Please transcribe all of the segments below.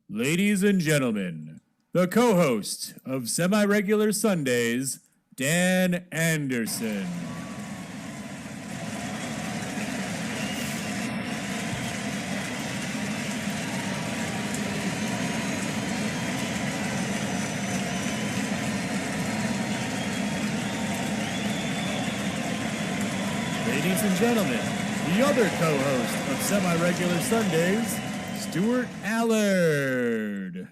Ladies and gentlemen, the co-host of Semi-Regular Sundays, Dan Anderson. Ladies and gentlemen, the other co-host of Semi-Regular Sundays, Stuart Allard.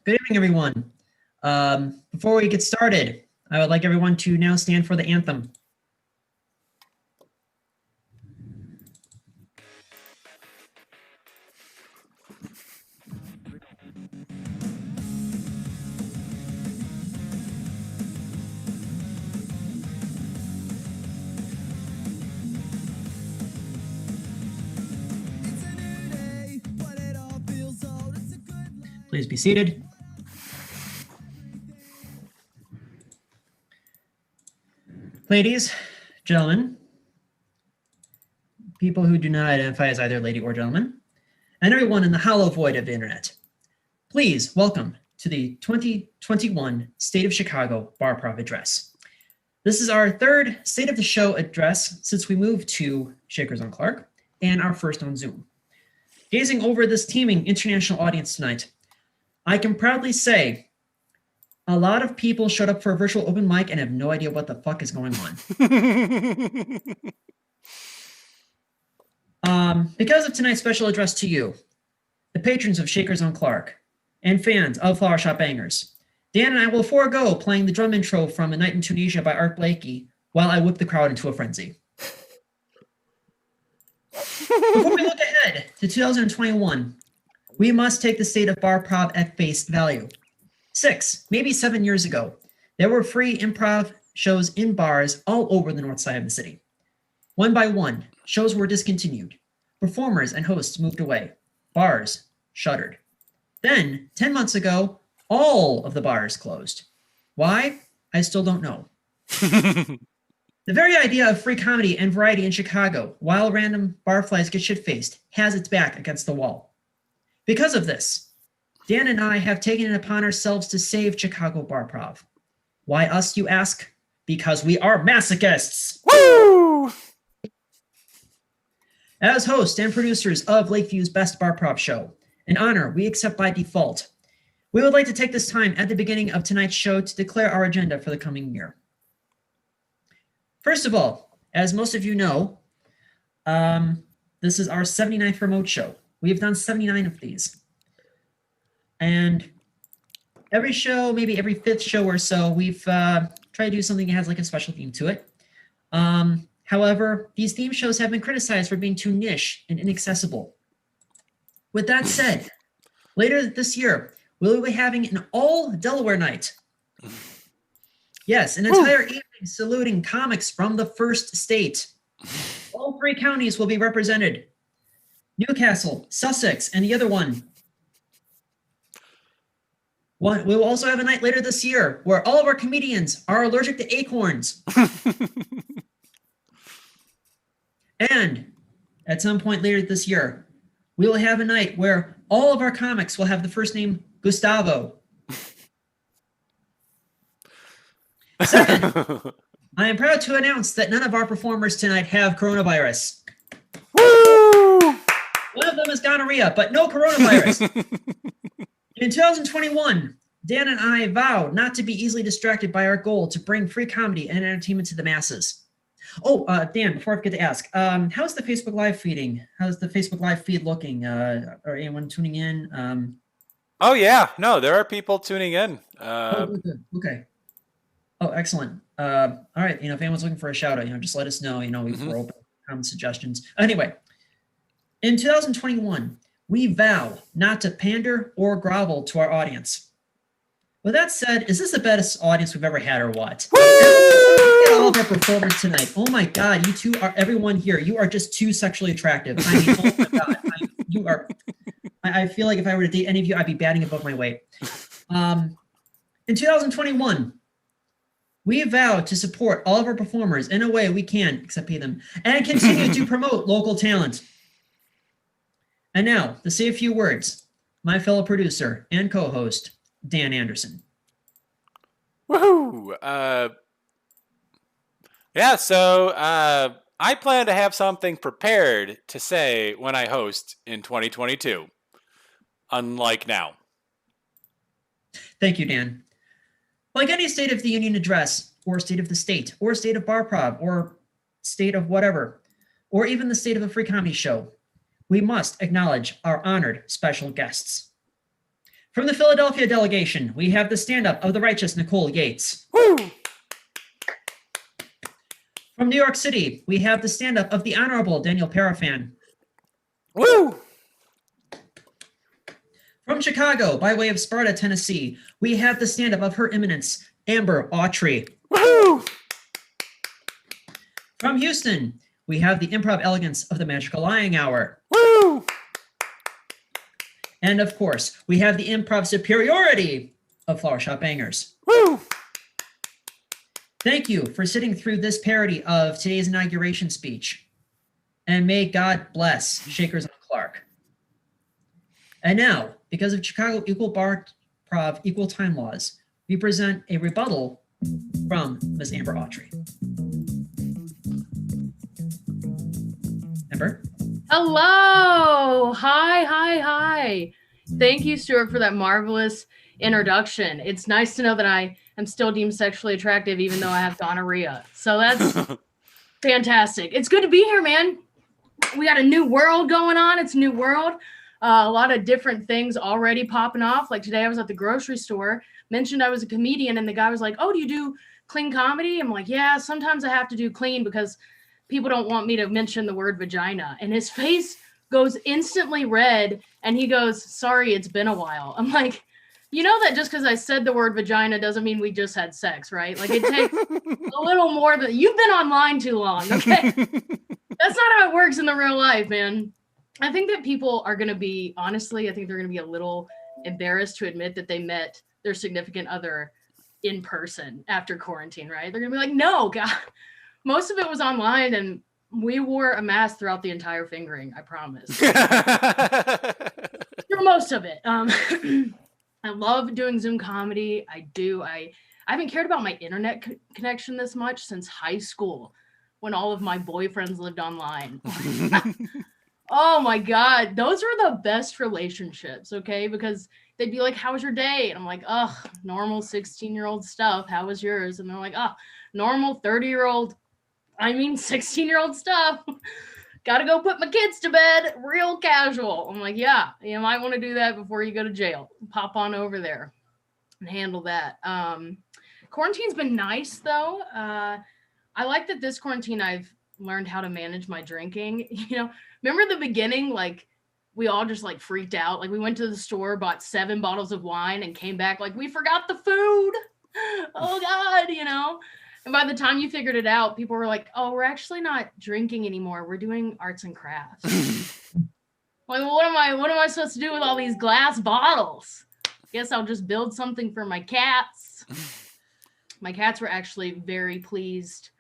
Good evening, everyone. Before we get started, I would like everyone to now stand for the anthem. Please be seated. Ladies, gentlemen, people who do not identify as either lady or gentleman, and everyone in the hollow void of the internet, please welcome to the 2021 State of Chicago barprov address. This is our third State of the Show address since we moved to Shakers on Clark, and our first on Zoom. Gazing over this teeming international audience tonight, I can proudly say a lot of people showed up for a virtual open mic and have no idea what the fuck is going on. Because of tonight's special address to you, the patrons of Shakers on Clark, and fans of Flower Shop Bangers, Dan and I will forego playing the drum intro from A Night in Tunisia by Art Blakey while I whip the crowd into a frenzy. Before we look ahead to 2021, we must take the state of barprov at face value. 6, maybe 7 years ago, there were free improv shows in bars all over the north side of the city. One by one, shows were discontinued. Performers and hosts moved away. Bars shuttered. Then, 10 months ago, all of the bars closed. Why? I still don't know. The very idea of free comedy and variety in Chicago, while random barflies get shit-faced, has its back against the wall. Because of this, Dan and I have taken it upon ourselves to save Chicago barprov. Why us, you ask? Because we are masochists! Woo! As hosts and producers of Lakeview's Best Barprov Show, an honor we accept by default, we would like to take this time at the beginning of tonight's show to declare our agenda for the coming year. First of all, as most of you know, this is our 79th remote show. We have done 79 of these. And every show, maybe every 5th show or so, we've tried to do something that has like a special theme to it. However, these theme shows have been criticized for being too niche and inaccessible. With that said, later this year, we'll be having an all Delaware night. Yes, an entire evening saluting comics from the first state. All 3 counties will be represented. Newcastle, Sussex, and the other one. We will also have a night later this year where all of our comedians are allergic to acorns. And at some point later this year, we will have a night where all of our comics will have the first name Gustavo. Second, I am proud to announce that none of our performers tonight have coronavirus. Woo! One of them is gonorrhea, but no coronavirus. In 2021, Dan and I vow not to be easily distracted by our goal to bring free comedy and entertainment to the masses. Oh, Dan, before I forget to ask, how's the Facebook Live feeding? How's the Facebook Live feed looking? Are anyone tuning in? Oh, yeah. No, there are people tuning in. Good. Okay. Oh, excellent. All right. If anyone's looking for a shout out, just let us know. We're open comment suggestions. Anyway, in 2021, we vow not to pander or grovel to our audience. With that said, is this the best audience we've ever had or what? All of our performers tonight. Oh my God, you two are everyone here. You are just too sexually attractive. I mean, oh my God. You are. I feel like if I were to date any of you, I'd be batting above my weight. In 2021, we vow to support all of our performers in a way we can, except pay them, and continue to promote local talent. And now, to say a few words, my fellow producer and co-host, Dan Anderson. Woohoo! Yeah, so I plan to have something prepared to say when I host in 2022, unlike now. Thank you, Dan. Like any State of the Union address, or State of the State, or State of barprov, or State of whatever, or even the State of a Free Comedy Show, we must acknowledge our honored special guests. From the Philadelphia delegation, we have the stand-up of the righteous Nicole Yates. Woo! From New York City, we have the stand-up of the Honorable Daniel Perafan. Woo! From Chicago, by way of Sparta, Tennessee, we have the stand-up of Her Eminence, Amber Autry. Woo! From Houston, we have the improv elegance of the Magical Lying Hour. Woo! And of course, we have the improv superiority of Flower Shop Bangers. Woo! Thank you for sitting through this parody of today's inauguration speech. And may God bless Shakers on Clark. And now, because of Chicago Equal Barprov Equal Time Laws, we present a rebuttal from Ms. Amber Autry. Amber? Hello. Hi. Thank you, Stuart, for that marvelous introduction. It's nice to know that I am still deemed sexually attractive, even though I have gonorrhea. So that's fantastic. It's good to be here, man. We got a new world going on. It's a new world. A lot of different things already popping off. Like today I was at the grocery store, mentioned I was a comedian, and the guy was like, "Oh, do you do clean comedy?" I'm like, "Yeah, sometimes I have to do clean because people don't want me to mention the word vagina." And his face goes instantly red and he goes, "Sorry, it's been a while." I'm like, you know that just because I said the word vagina doesn't mean we just had sex, right? Like it takes a little more than you've been online too long, okay? That's not how it works in the real life, man. I think that people are going to be, honestly, I think they're going to be a little embarrassed to admit that they met their significant other in person after quarantine, right? They're going to be like, no, God, most of it was online and we wore a mask throughout the entire fingering, I promise. For most of it. I love doing Zoom comedy. I do. I haven't cared about my internet connection this much since high school when all of my boyfriends lived online. Oh my God. Those are the best relationships, okay? Because they'd be like, "How was your day?" And I'm like, "Ugh, normal 16-year-old stuff. How was yours?" And they're like, "Oh, normal 30-year-old, 16-year-old stuff. Got to go put my kids to bed, real casual." I'm like, yeah, you might want to do that before you go to jail. Pop on over there and handle that. Quarantine's been nice, though. I like that this quarantine I've learned how to manage my drinking. Remember the beginning, like we all just like freaked out. Like we went to the store, bought 7 bottles of wine and came back like we forgot the food. Oh God, And by the time you figured it out, people were like, "Oh, we're actually not drinking anymore. We're doing arts and crafts." Like, what am I supposed to do with all these glass bottles? Guess I'll just build something for my cats. My cats were actually very pleased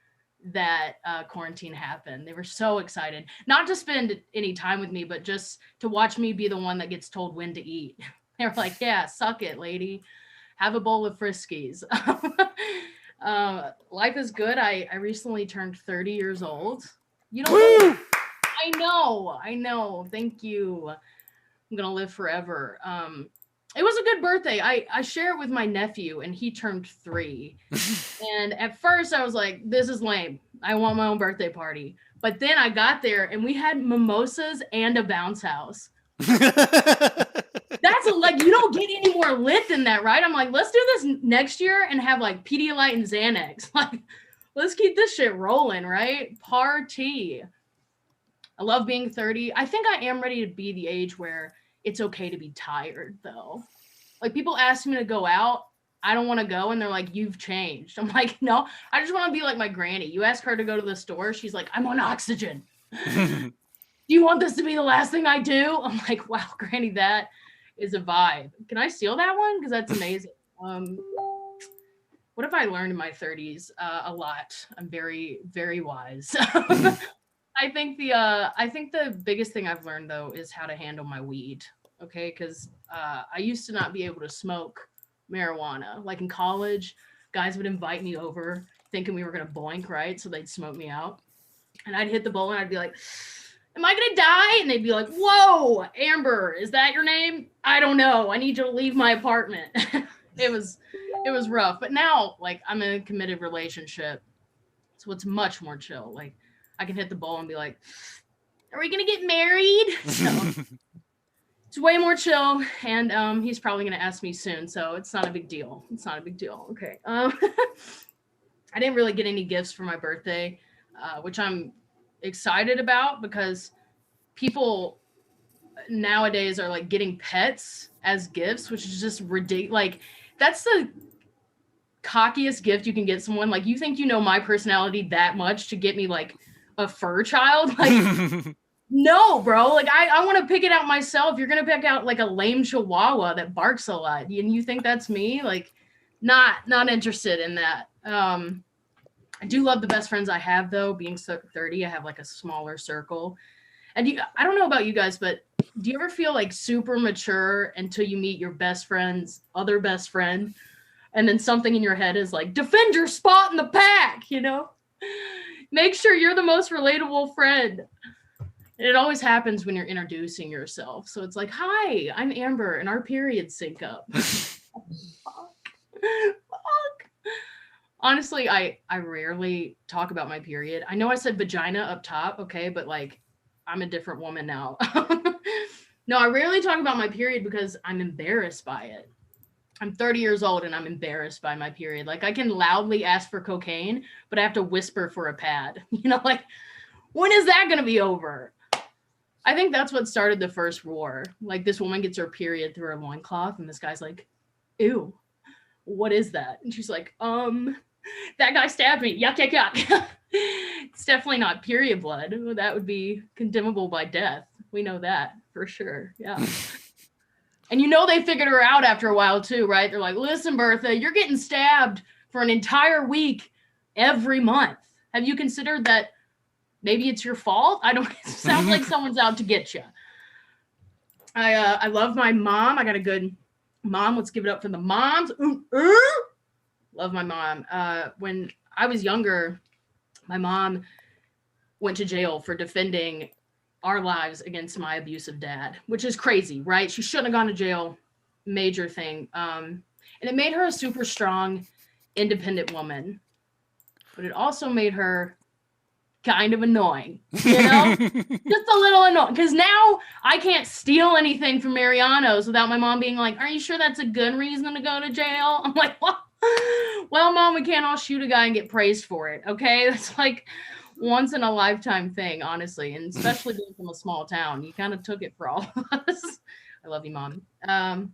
that quarantine happened. They were so excited, not to spend any time with me, but just to watch me be the one that gets told when to eat. They were like, "Yeah, suck it, lady. Have a bowl of Friskies." Life is good. I recently turned 30 years old. Woo! I know. Thank you. I'm going to live forever. It was a good birthday. I share it with my nephew and he turned 3. And at first I was like, this is lame. I want my own birthday party. But then I got there and we had mimosas and a bounce house. That's like, you don't get any more lit than that, right? I'm like, let's do this next year and have like Pedialyte and Xanax. Like, let's keep this shit rolling, right? Party. I love being 30. I think I am ready to be the age where it's okay to be tired, though. Like, people ask me to go out. I don't want to go, and they're like, "You've changed." I'm like, no, I just want to be like my granny. You ask her to go to the store, she's like, "I'm on oxygen." Do you want this to be the last thing I do? I'm like, wow, Granny, that is a vibe. Can I steal that one? Because that's amazing. What have I learned in my 30s? A lot. I'm very, very wise. I think the biggest thing I've learned though is how to handle my weed. Okay, because I used to not be able to smoke marijuana. Like in college, guys would invite me over thinking we were gonna boink, right? So they'd smoke me out, and I'd hit the bowl and I'd be like, "Am I gonna die?" And they'd be like, "Whoa, Amber, is that your name? I don't know. I need you to leave my apartment." It was rough, but now like I'm in a committed relationship, so it's much more chill. Like I can hit the bowl and be like, "Are we gonna get married?" So it's way more chill, and he's probably gonna ask me soon, so it's not a big deal. It's not a big deal. Okay. I didn't really get any gifts for my birthday, which I'm excited about because people nowadays are like getting pets as gifts, which is just ridiculous. Like that's the cockiest gift you can get someone. Like you think you know my personality that much to get me like a fur child? Like no, bro. Like I want to pick it out myself. You're gonna pick out like a lame chihuahua that barks a lot, and you think that's me? Like, not interested in that. I do love the best friends I have though. Being 30, I have like a smaller circle. And I don't know about you guys, but do you ever feel like super mature until you meet your best friend's other best friend, and then something in your head is like, defend your spot in the pack, you know? Make sure you're the most relatable friend. It always happens when you're introducing yourself. So it's like, hi, I'm Amber, and our periods sync up. Fuck. Honestly, I rarely talk about my period. I know I said vagina up top, okay, but like, I'm a different woman now. No, I rarely talk about my period because I'm embarrassed by it. I'm 30 years old and I'm embarrassed by my period. Like I can loudly ask for cocaine, but I have to whisper for a pad. You know, like, when is that going to be over? I think that's what started the first war. Like this woman gets her period through her loincloth and this guy's like, ew, what is that? And she's like, that guy stabbed me. Yuck, yuck, yuck. It's definitely not period blood. That would be condemnable by death. We know that for sure. Yeah. And you know they figured her out after a while too, right? They're like, listen, Bertha, you're getting stabbed for an entire week every month. Have you considered that maybe it's your fault? I don't, it sounds like someone's out to get you. I love my mom. I got a good mom. Let's give it up for the moms. Love my mom. When I was younger, my mom went to jail for defending our lives against my abusive dad, which is crazy, right? She shouldn't have gone to jail. Major thing. And it made her a super strong, independent woman. But it also made her kind of annoying, you know? Just a little annoying. Because now I can't steal anything from Mariano's without my mom being like, are you sure that's a good reason to go to jail? I'm like, well, Mom, we can't all shoot a guy and get praised for it, okay? That's like once in a lifetime thing, honestly. And especially being from a small town, you kind of took it for all of us. I love you, Mom. My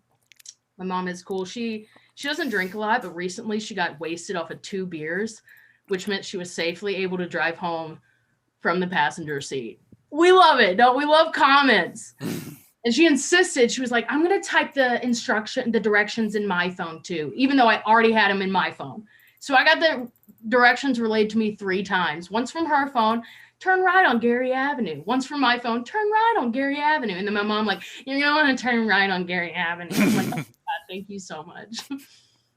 mom is cool. She doesn't drink a lot, but recently she got wasted off of 2 beers, which meant she was safely able to drive home from the passenger seat. We love it. Don't we love comments? And she insisted, she was like, I'm going to type the directions in my phone too, even though I already had them in my phone. So I got the directions relayed to me 3 times. Once from her phone, turn right on Gary Avenue. Once from my phone, turn right on Gary Avenue. And then my mom like, you're going to want to turn right on Gary Avenue. I'm like, oh, God, thank you so much.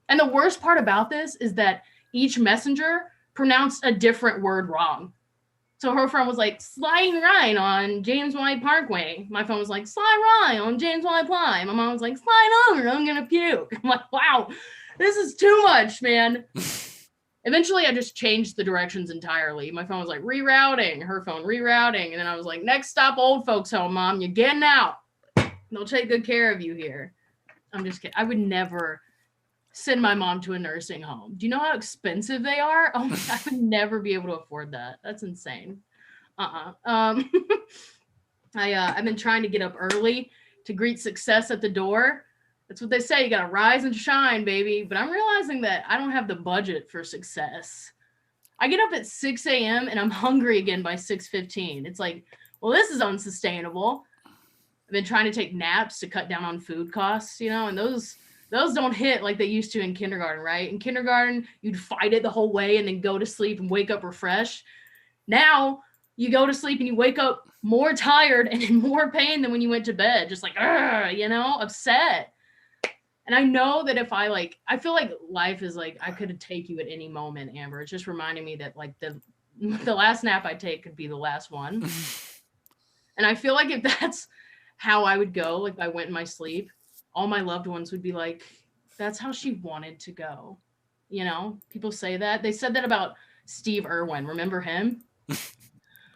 And the worst part about this is that each messenger pronounced a different word wrong. So her phone was like, sliding right on James White Parkway. My phone was like, slide right on James White Ply. My mom was like, slide over, I'm going to puke. I'm like, wow, this is too much, man. Eventually, I just changed the directions entirely. My phone was like, rerouting. Her phone, rerouting. And then I was like, next stop, old folks home, Mom. You're getting out. They'll take good care of you here. I'm just kidding. I would never send my mom to a nursing home. Do you know how expensive they are? Oh, I would never be able to afford that. That's insane. I've been trying to get up early to greet success at the door. That's what they say. You got to rise and shine, baby. But I'm realizing that I don't have the budget for success. I get up at 6 a.m. and I'm hungry again by 6:15. It's like well, this is unsustainable. I've been trying to take naps to cut down on food costs, and those don't hit like they used to in kindergarten, right? In kindergarten, you'd fight it the whole way and then go to sleep and wake up refreshed. Now you go to sleep and you wake up more tired and in more pain than when you went to bed, just like, upset. And I know that if I feel like life is like, I could take you at any moment, Amber. It's just reminding me that like the last nap I take could be the last one. And I feel like if that's how I would go, like if I went in my sleep, all my loved ones would be like, that's how she wanted to go. People say that. They said that about Steve Irwin. Remember him?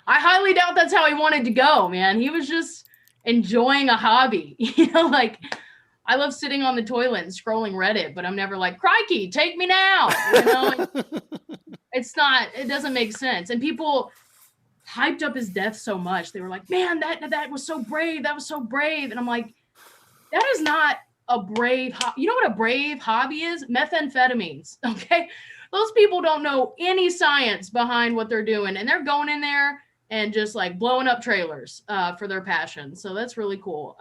I highly doubt that's how he wanted to go, man. He was just enjoying a hobby. Like I love sitting on the toilet and scrolling Reddit, but I'm never like, crikey, take me now. It doesn't make sense. And people hyped up his death so much. They were like, man, that was so brave. That was so brave. And I'm like, that is not a brave hobby. You know what a brave hobby is? Methamphetamines. Okay. Those people don't know any science behind what they're doing. And they're going in there and just like blowing up trailers for their passion. So that's really cool.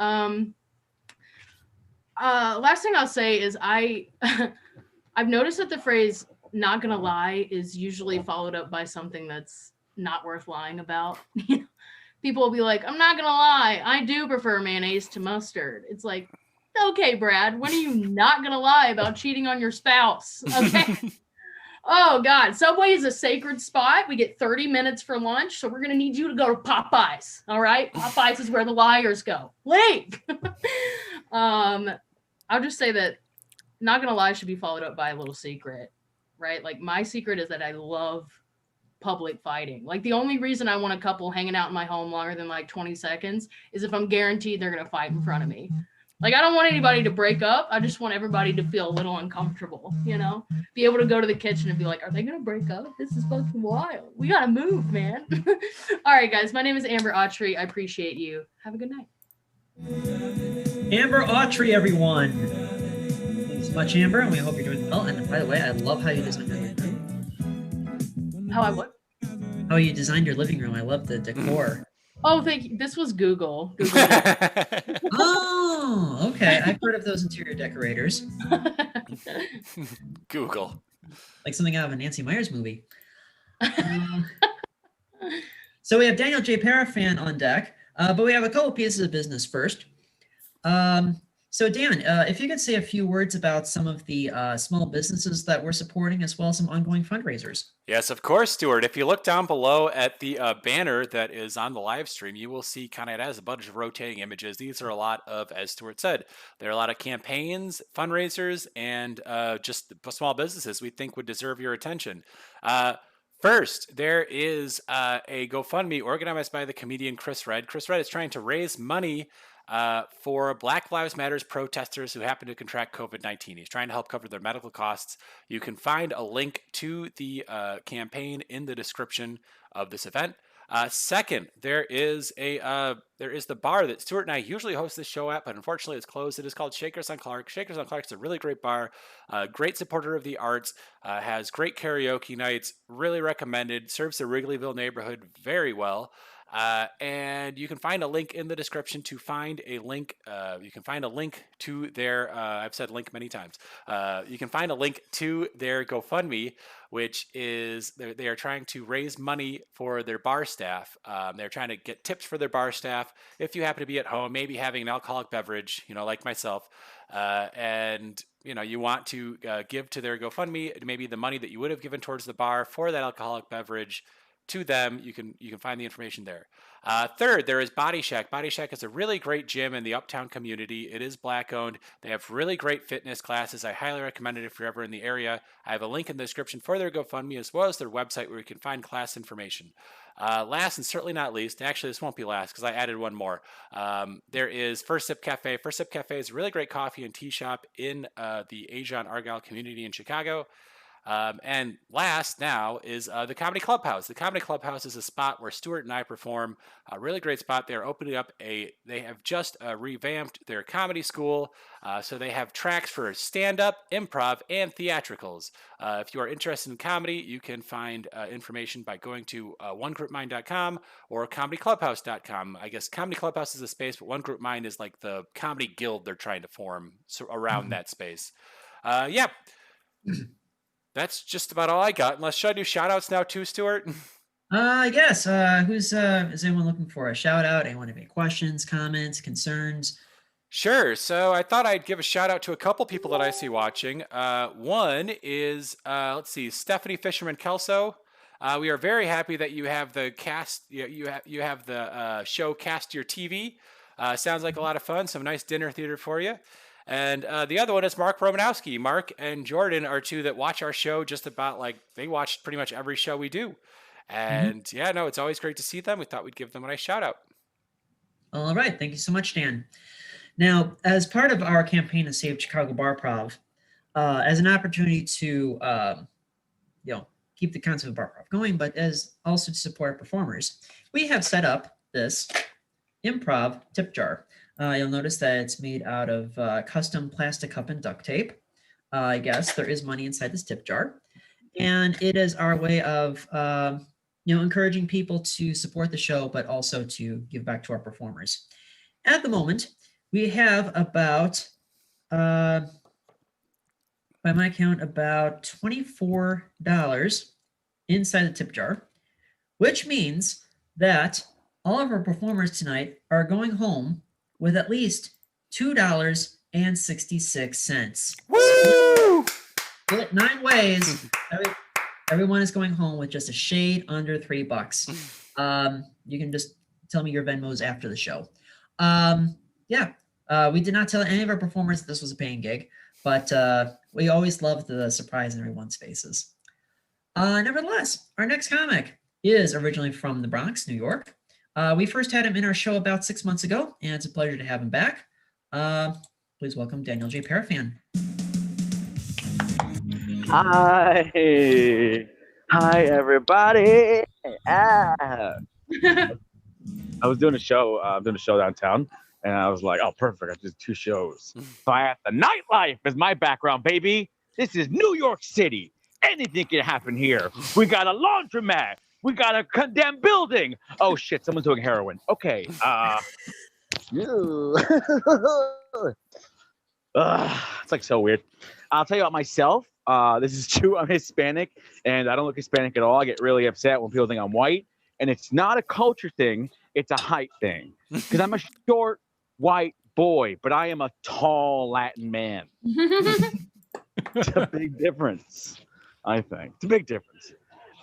Last thing I'll say is I've noticed that the phrase "not gonna lie" is usually followed up by something that's not worth lying about. People will be like, "I'm not gonna lie, I do prefer mayonnaise to mustard." It's like, okay, Brad, when are you not gonna lie about cheating on your spouse? Okay. Oh God, Subway is a sacred spot. We get 30 minutes for lunch, so we're gonna need you to go to Popeyes. All right, Popeyes is where the liars go. Leave. I'll just say that not gonna lie should be followed up by a little secret, right? Like my secret is that I love public fighting. Like the only reason I want a couple hanging out in my home longer than like 20 seconds is if I'm guaranteed they're gonna fight in front of me. Like I don't want anybody to break up. I just want everybody to feel a little uncomfortable, be able to go to the kitchen and be like, are they gonna break up? This is fucking wild. We gotta move, man. All right, guys, my name is Amber Autry. I appreciate you. Have a good night. Amber Autry, everyone. Thanks so much, Amber, and we hope you're doing well. And by the way, I love how you designed your living room. How I what? How you designed your living room. I love the decor. Oh, thank you. This was Google. Oh, okay. I've heard of those interior decorators. Google. Like something out of a Nancy Meyers movie. So we have Daniel J. Perafan on deck, but we have a couple pieces of business first. So Dan, if you could say a few words about some of the small businesses that we're supporting, as well as some ongoing fundraisers. Yes, of course, Stuart. If you look down below at the banner that is on the live stream, you will see kind of it has a bunch of rotating images. These are a lot of, as Stuart said, there are a lot of campaigns, fundraisers, and just small businesses we think would deserve your attention. First, there is a GoFundMe organized by the comedian Chris Redd. Chris Redd is trying to raise money for Black Lives Matters protesters who happen to contract COVID-19. He's trying to help cover their medical costs. You can find a link to the campaign in the description of this event. Second, there is the bar that Stuart and I usually host this show at, but unfortunately it's closed. It is called Shakers on Clark. Shakers on Clark is a really great bar, great supporter of the arts, has great karaoke nights, really recommended, serves the Wrigleyville neighborhood very well. And you can find a link in the description to find a link. You can find a link to their, I've said link many times. You can find a link to their GoFundMe, which is they are trying to raise money for their bar staff. They're trying to get tips for their bar staff. If you happen to be at home, maybe having an alcoholic beverage, like myself, and you want to give to their GoFundMe, maybe the money that you would have given towards the bar for that alcoholic beverage to them, you can find the information there. Third, there is Bodi Shak. Bodi Shak is a really great gym in the Uptown community. It is Black owned. They have really great fitness classes. I highly recommend it if you're ever in the area. I have a link in the description for their GoFundMe as well as their website where you can find class information. Last and certainly not least, actually this won't be last because I added one more. There is First Sip Cafe. First Sip Cafe is a really great coffee and tea shop in the Asia and Argyle community in Chicago. And last now is the Comedy Clubhouse. The Comedy Clubhouse is a spot where Stuart and I perform. A really great spot. They're opening up they have just revamped their comedy school. So they have tracks for stand-up, improv, and theatricals. If you are interested in comedy, you can find information by going to onegroupmind.com or comedyclubhouse.com. I guess Comedy Clubhouse is a space, but One Group Mind is like the comedy guild they're trying to form around that space. Yeah. That's just about all I got. Unless, should I do shout outs now too, Stuart? Yes. Is anyone looking for a shout out? Anyone have any questions, comments, concerns? Sure. So I thought I'd give a shout out to a couple people that I see watching. One is, let's see, Stephanie Fisherman Kelso. We are very happy that you have the cast. You have the show Cast Your TV. Sounds like a lot of fun. Some nice dinner theater for you. And the other one is Mark Romanowski. Mark and Jordan are two that watch our show just about like they watch pretty much every show we do. And yeah, no, it's always great to see them. We thought we'd give them a nice shout out. All right. Thank you so much, Dan. Now, as part of our campaign to save Chicago Barprov, as an opportunity to keep the concept of Barprov going, but as also to support performers, we have set up this improv tip jar. You'll notice that it's made out of custom plastic cup and duct tape. I guess there is money inside this tip jar. And it is our way of, encouraging people to support the show, but also to give back to our performers. At the moment, we have about, by my count, about $24 inside the tip jar, which means that all of our performers tonight are going home with at least $2.66. Woo! Split 9 ways. Everyone is going home with just a shade under $3. You can just tell me your Venmos after the show. We did not tell any of our performers that this was a paying gig, but we always love the surprise in everyone's faces. Nevertheless, our next comic is originally from the Bronx, New York. We first had him in our show about 6 months ago, and it's a pleasure to have him back. Please welcome Daniel J. Perafan. Hi, everybody. I was doing a show. Downtown, and I was like, "Oh, perfect! I did 2 shows." So I had the nightlife as my background, baby. This is New York City. Anything can happen here. We got a laundromat. We got a condemned building. Oh shit! Someone's doing heroin. Okay. It's like so weird. I'll tell you about myself. This is true. I'm Hispanic, and I don't look Hispanic at all. I get really upset when people think I'm white, and it's not a culture thing. It's a height thing. Because I'm a short white boy, but I am a tall Latin man. It's a big difference, I think. It's a big difference.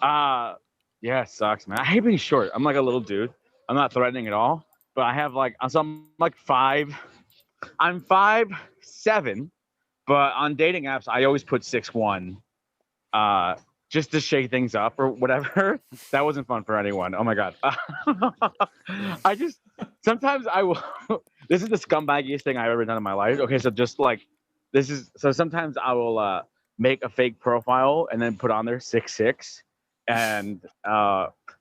Yeah, it sucks, man. I hate being short. I'm like a little dude. I'm not threatening at all, but I'm like 5. I'm 5'7", but on dating apps, I always put 6'1", just to shake things up or whatever. That wasn't fun for anyone. Oh my God. Sometimes I will, this is the scumbaggiest thing I've ever done in my life. Okay, so sometimes I will make a fake profile and then put on there 6'6", and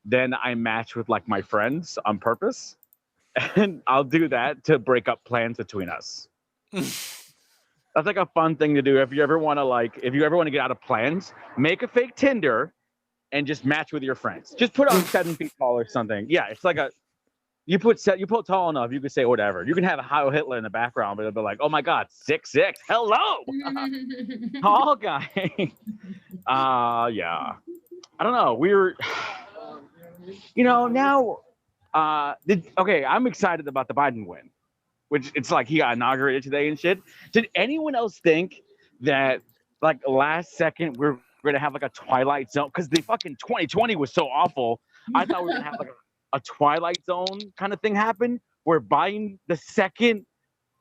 then I match with like my friends on purpose, and I'll do that to break up plans between us. That's like a fun thing to do if you ever want to get out of plans. Make a fake Tinder and just match with your friends. Just put on 7 feet tall or something. Yeah, it's like you put tall enough, you can say whatever. You can have a Heil Hitler in the background, but it'll be like, oh my God, 6'6", hello, tall guy. Yeah. I don't know. I'm excited about the Biden win, which it's like he got inaugurated today and shit. Did anyone else think that like last second we're going to have like a Twilight Zone? Because the fucking 2020 was so awful. I thought we were going to have like a Twilight Zone kind of thing happen where Biden, the second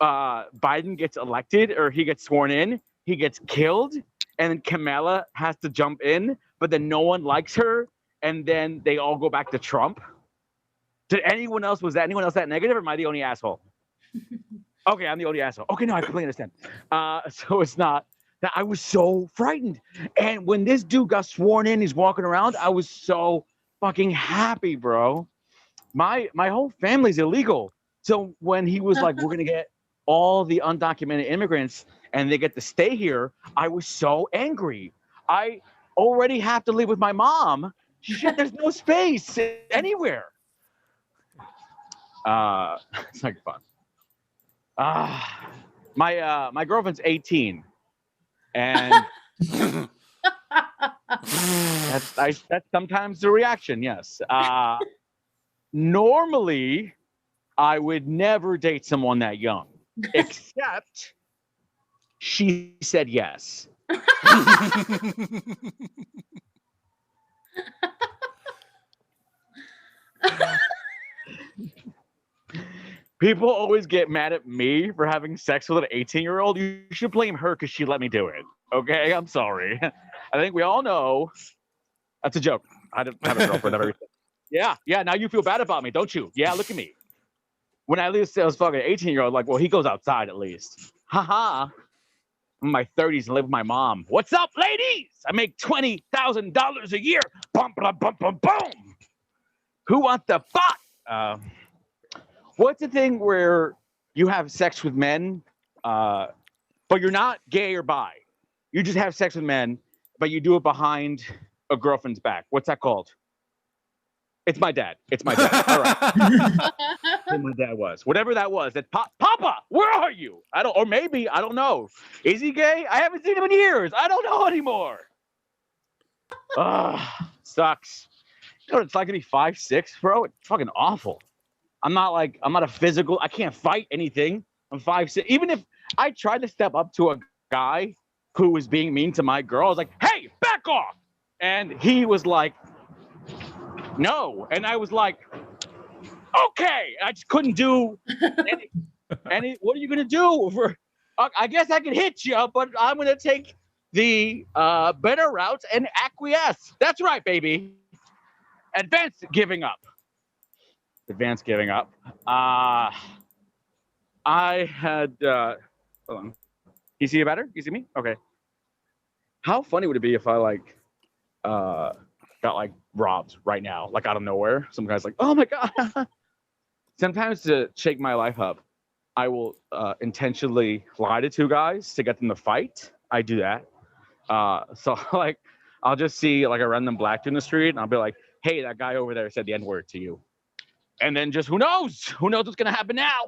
Biden gets elected or he gets sworn in, he gets killed, and then Kamala has to jump in, but then no one likes her, and then they all go back to Trump. Was anyone else that negative, or am I the only asshole? Okay, I'm the only asshole. Okay, no, I completely understand. So it's not that I was so frightened. And when this dude got sworn in, he's walking around, I was so fucking happy, bro. My whole family's illegal. So when he was like, we're going to get all the undocumented immigrants and they get to stay here, I was so angry. I already have to live with my mom. Shit, there's no space anywhere. It's like fun. My girlfriend's 18, and that's sometimes the reaction. Yes. Normally, I would never date someone that young, except she said yes. People always get mad at me for having sex with an 18-year-old. You should blame her because she let me do it. Okay, I'm sorry. I think we all know that's a joke. I didn't have a girlfriend ever. Yeah. Now you feel bad about me, don't you? Yeah, look at me. When I was fucking 18-year-old, like, well, he goes outside at least. Haha. I'm in my 30s and live with my mom. What's up, ladies? I make $20,000 a year. Bum, bum, bum, bum, boom. Who wants the fuck? What's the thing where you have sex with men, but you're not gay or bi? You just have sex with men, but you do it behind a girlfriend's back. What's that called? It's my dad. All right. Who my dad was. Whatever that was. That Papa, where are you? I don't know. Is he gay? I haven't seen him in years. I don't know anymore. Sucks. You know what it's like to be 5'6", bro? It's fucking awful. I'm not a physical. I can't fight anything. I'm 5'6". Even if I tried to step up to a guy who was being mean to my girl, I was like, "Hey, back off!" And he was like, "No," and I was like, "Okay." I just couldn't do any. What are you gonna do? I guess I can hit you, but I'm gonna take the better route and acquiesce. That's right, baby. Advanced giving up. I had hold on. You see it better? You see me? Okay. How funny would it be if I got robbed right now, like out of nowhere? Some guy's like, "Oh my God." Sometimes to shake my life up, I will intentionally lie to two guys to get them to fight. I do that. So I'll just see a random black dude in the street and I'll be like, "Hey, that guy over there said the N-word to you." And then just who knows what's gonna happen now?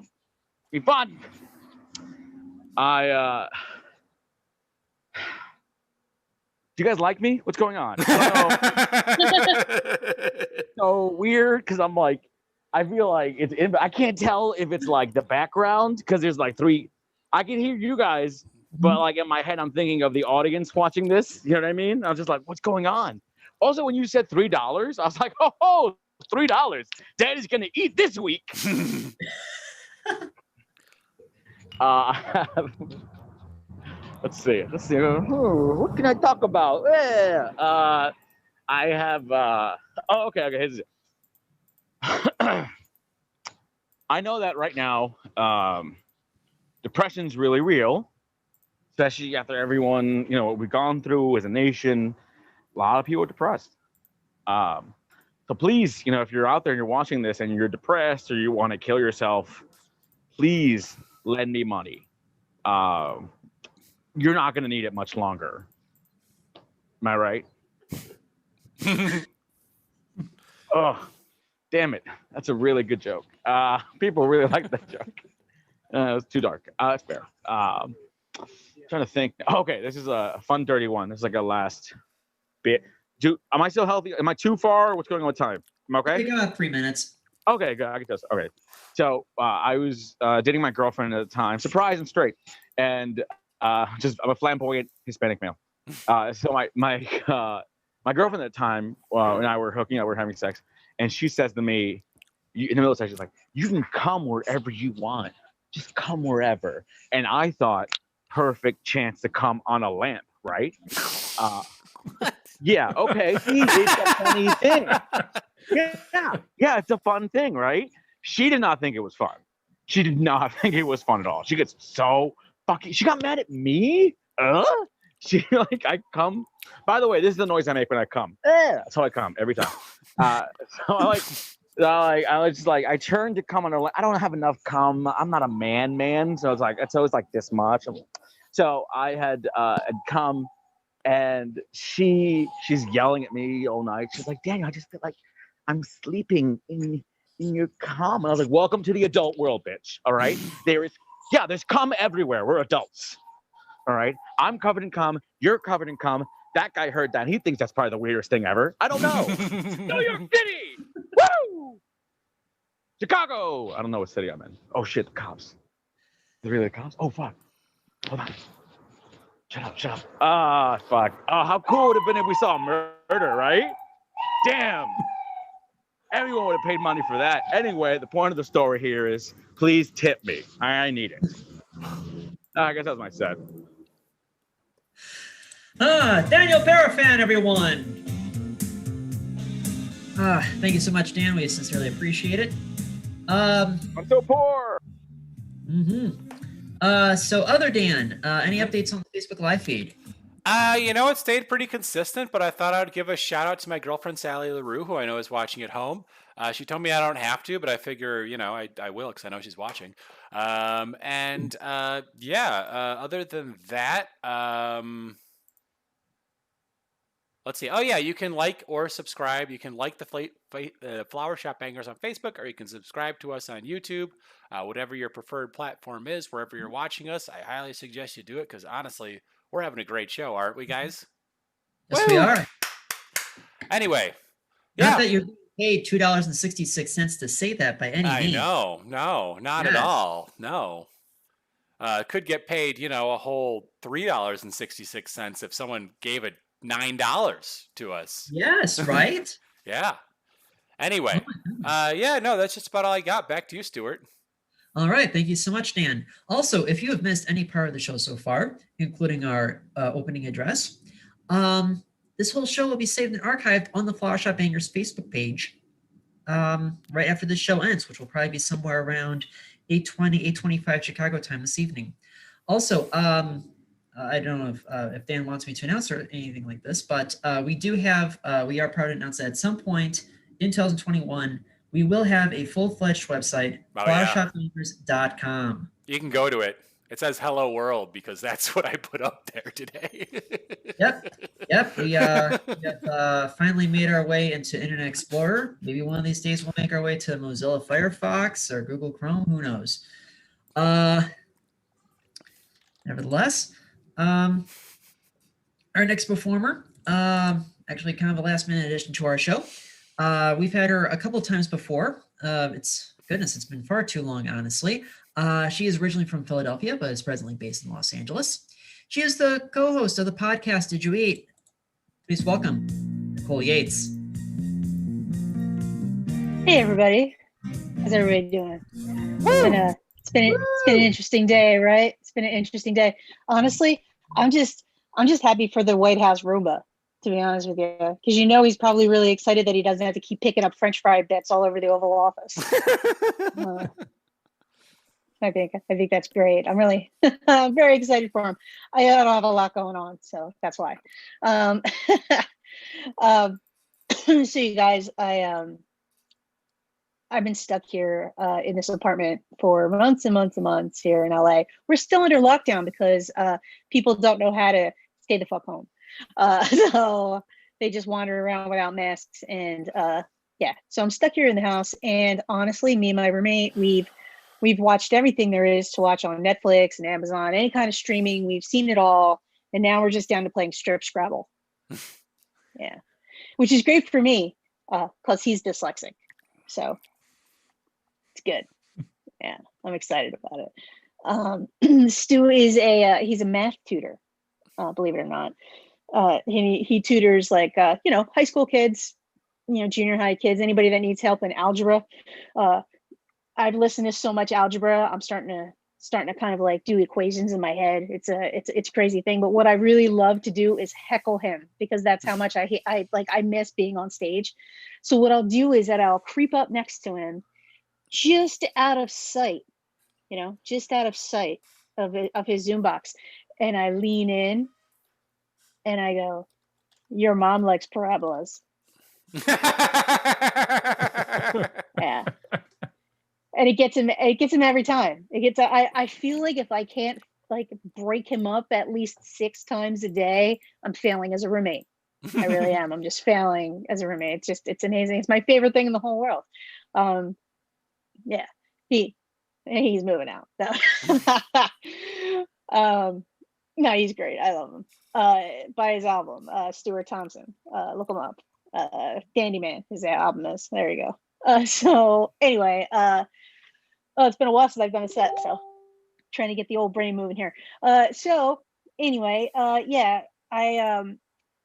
Be fun. Do you guys like me? What's going on? So weird because I'm like, I feel like I can't tell if it's the background because there's three. I can hear you guys, but in my head I'm thinking of the audience watching this. You know what I mean? I was just like, what's going on? Also, when you said $3, I was like, oh, $3. Daddy's gonna eat this week. Let's see. What can I talk about? I have. Okay. Here's it. I know that right now, depression's really real, especially after everyone, what we've gone through as a nation. A lot of people are depressed. So please, if you're out there and you're watching this and you're depressed or you want to kill yourself, please lend me money. You're not going to need it much longer. Am I right? Oh, damn it. That's a really good joke. People really like that joke. It was too dark. That's fair. Trying to think. Okay, this is a fun, dirty one. This is a last bit. Am I still healthy? Am I too far? What's going on with time? Am I okay? We got 3 minutes. Okay, good. I can test. Okay. So I was dating my girlfriend at the time, surprise and straight. And I'm a flamboyant Hispanic male. So my girlfriend at the time and I were hooking up, we were having sex. And she says to me in the middle of sex, she's like, "You can come wherever you want. Just come wherever." And I thought, perfect chance to come on a lamp, right? Yeah, okay. See, it's a funny thing. Yeah, it's a fun thing, right? She did not think it was fun. She did not think it was fun at all. She gets so fucking. She got mad at me. she like I come. By the way, this is the noise I make when I come. That's how I come every time. So I was just like I turned to come on her. I don't have enough cum. I'm not a man, so it's always like this much. So I had come, and she's yelling at me all night. She's like, Daniel, I just feel like I'm sleeping in your cum. And I was like, welcome to the adult world, bitch. All right, there's cum everywhere. We're adults. All right, I'm covered in cum. You're covered in cum. That guy heard that. He thinks that's probably the weirdest thing ever. I don't know. New York City. Woo! Chicago. I don't know what city I'm in. Oh shit, the cops. They're really the cops? Oh fuck. Hold on. Shut up. Ah, fuck. Oh, how cool would it have been if we saw a murder, right? Damn. Everyone would have paid money for that. Anyway, the point of the story here is please tip me. I need it. I guess that was my set. Daniel Perafan, everyone. Thank you so much, Dan. We sincerely appreciate it. I'm so poor. So other Dan, any updates on the Facebook live feed? It stayed pretty consistent, but I thought I would give a shout out to my girlfriend, Sally LaRue, who I know is watching at home. She told me I don't have to, but I figure, I will because I know she's watching. Other than that, let's see. Oh, yeah, you can like or subscribe. You can like the Flower Shop Bangers on Facebook, or you can subscribe to us on YouTube. Whatever your preferred platform is, wherever you're watching us, I highly suggest you do it because, honestly, we're having a great show, aren't we, guys? Yes, we are. Anyway. Not that you're paid $2.66 to say that by any means. No, not at all. No. Could get paid, a whole $3.66 if someone gave it $9 to us. Yes, right? Yeah. Anyway, that's just about all I got. Back to you, Stuart. All right. Thank you so much, Dan. Also, if you have missed any part of the show so far, including our opening address, this whole show will be saved and archived on the Flower Shop Bangers Facebook page right after this show ends, which will probably be somewhere around 8:20, 8:25 Chicago time this evening. Also, I don't know if Dan wants me to announce or anything like this, but we are proud to announce that at some point in 2021, we will have a full-fledged website, flowershopbangers.com. You can go to it. It says "Hello World" because that's what I put up there today. Yep. We have finally made our way into Internet Explorer. Maybe one of these days we'll make our way to Mozilla Firefox or Google Chrome. Who knows? Nevertheless, our next performer, actually kind of a last-minute addition to our show. We've had her a couple times before. It's been far too long, honestly. She is originally from Philadelphia, but is presently based in Los Angeles. She is the co-host of the podcast, Did You Eat? Please welcome Nicole Yates. Hey, everybody. How's everybody doing? It's been an interesting day, right? It's been an interesting day. Honestly, I'm just happy for the White House Roomba, to be honest with you, because he's probably really excited that he doesn't have to keep picking up French fry bits all over the Oval Office. I think that's great. I'm really I'm very excited for him. I don't have a lot going on, so that's why. So you guys, I've been stuck here in this apartment for months and months and months here in LA. We're still under lockdown because people don't know how to stay the fuck home. So they just wander around without masks. And so I'm stuck here in the house. And honestly, me and my roommate, we've watched everything there is to watch on Netflix and Amazon, any kind of streaming. We've seen it all. And now we're just down to playing strip Scrabble. Yeah, which is great for me because he's dyslexic. So it's good. Yeah, I'm excited about it. Stu is he's a math tutor, believe it or not. He tutors like high school kids, junior high kids, anybody that needs help in algebra. I've listened to so much algebra, I'm starting to kind of like do equations in my head. It's a crazy thing, but what I really love to do is heckle him because that's how much I miss being on stage. So what I'll do is that I'll creep up next to him, just out of sight, of his Zoom box, and I lean in And I go, your mom likes parabolas. Yeah. And it gets him every time. I feel like if I can't like break him up at least 6 times a day, I'm failing as a roommate. I really am. I'm just failing as a roommate. It's amazing. It's my favorite thing in the whole world. Yeah. He's moving out. No, he's great. I love him. Buy his album, Stuart Thompson. Look him up. Candyman, his album is. There you go. So anyway, it's been a while since I've done a set, so trying to get the old brain moving here. So anyway, yeah, I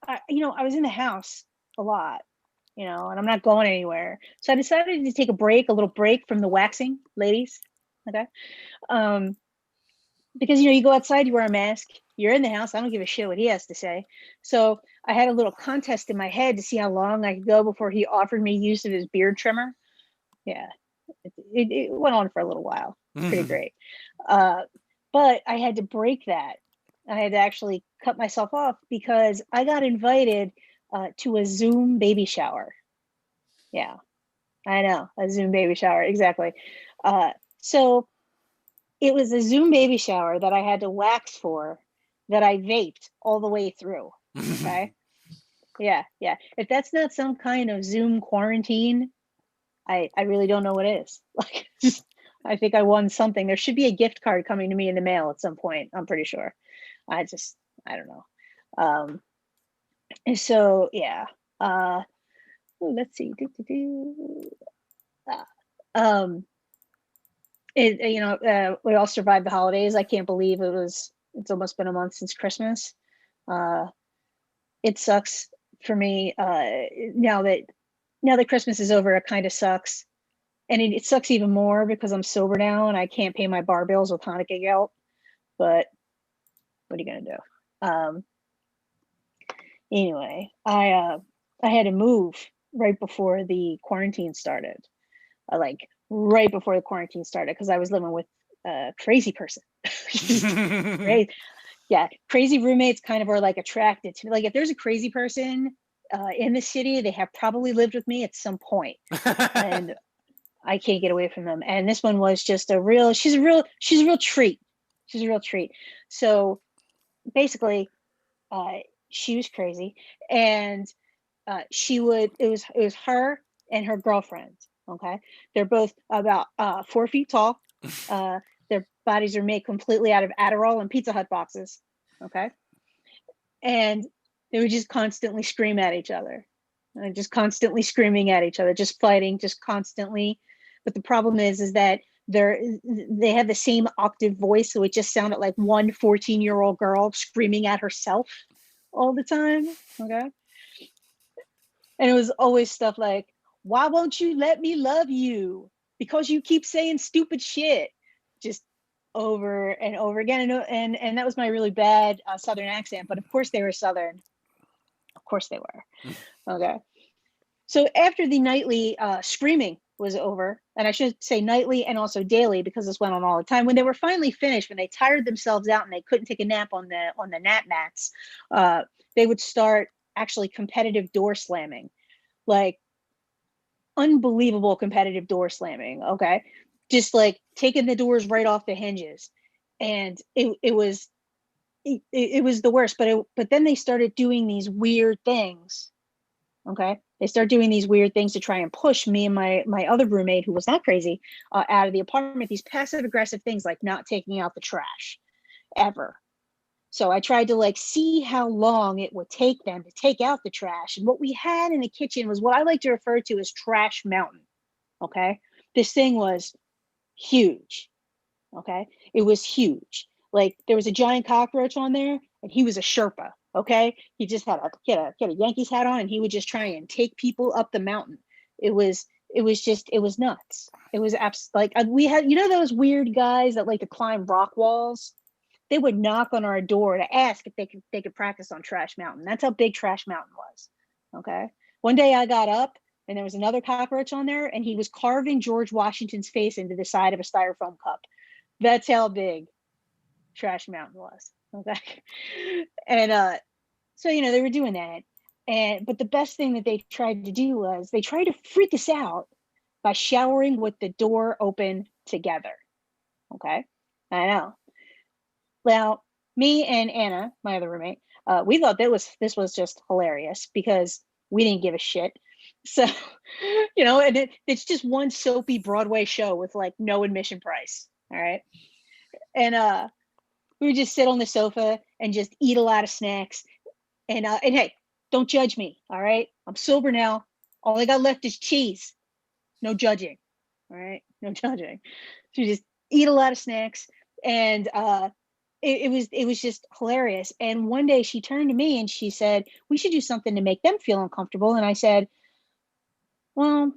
was in the house a lot, and I'm not going anywhere. So I decided to take a little break from the waxing, ladies. Okay. Because you go outside, you wear a mask, you're in the house, I don't give a shit what he has to say. So I had a little contest in my head to see how long I could go before he offered me use of his beard trimmer. Yeah. It went on for a little while. Pretty great. But I had to break that. I had to actually cut myself off because I got invited to a Zoom baby shower. Yeah, I know, a Zoom baby shower, exactly. So it was a Zoom baby shower that I had to wax for, that I vaped all the way through. Okay. Yeah. If that's not some kind of Zoom quarantine, I really don't know what is. Like, I think I won something. There should be a gift card coming to me in the mail at some point. I'm pretty sure. I don't know. So yeah. Let's see. We all survived the holidays. I can't believe it's almost been a month since Christmas. It sucks for me. Now that Christmas is over, it kind of sucks. And it sucks even more because I'm sober now and I can't pay my bar bills with Hanukkah guilt. But what are you gonna do? Anyway, I had to move right before the quarantine started. Right before the quarantine started, because I was living with a crazy person. Right? Yeah, crazy roommates kind of are like attracted to me. Like if there's a crazy person in the city, they have probably lived with me at some point. And I can't get away from them. And this one was just she's a real treat. She's a real treat. So basically, she was crazy. And it was her and her girlfriend. Okay. They're both about 4 feet tall. Their bodies are made completely out of Adderall and Pizza Hut boxes. Okay. And they would just constantly scream at each other. Just constantly screaming at each other, just fighting, just constantly. But the problem is that they have the same octave voice, so it just sounded like one 14-year-old girl screaming at herself all the time. Okay. And it was always stuff like, why won't you let me love you? Because you keep saying stupid shit. Just over and over again. And that was my really bad Southern accent, but of course they were Southern. Of course they were. Okay. So after the nightly screaming was over, and I should say nightly and also daily because this went on all the time, when they were finally finished, when they tired themselves out and they couldn't take a nap on the nap mats, they would start actually competitive door slamming, like unbelievable competitive door slamming. Okay. Just like taking the doors right off the hinges. And it was the worst, but then they started doing these weird things. Okay. They started doing these weird things to try and push me and my other roommate, who was not crazy, out of the apartment. These passive aggressive things, like not taking out the trash ever. So I tried to see how long it would take them to take out the trash. And what we had in the kitchen was what I like to refer to as Trash Mountain. Okay. This thing was huge. Okay. It was huge. Like there was a giant cockroach on there and he was a Sherpa. Okay. He just had a Yankees hat on and he would just try and take people up the mountain. It was nuts. It was like we had, those weird guys that like to climb rock walls. They would knock on our door to ask if they could practice on Trash Mountain. That's how big Trash Mountain was. Okay. One day I got up and there was another cockroach on there and he was carving George Washington's face into the side of a styrofoam cup. That's how big Trash Mountain was. Okay. And So, they were doing that. But the best thing that they tried to do was they tried to freak us out by showering with the door open together. Okay. I know. Well, me and Anna, my other roommate, we thought this was just hilarious because we didn't give a shit. So, and it's just one soapy Broadway show with like no admission price. All right. And we would just sit on the sofa and just eat a lot of snacks. And hey, don't judge me. All right. I'm sober now. All I got left is cheese. No judging. All right. No judging. So we just eat a lot of snacks. And it was just hilarious. And one day she turned to me and she said, we should do something to make them feel uncomfortable. And I said, well,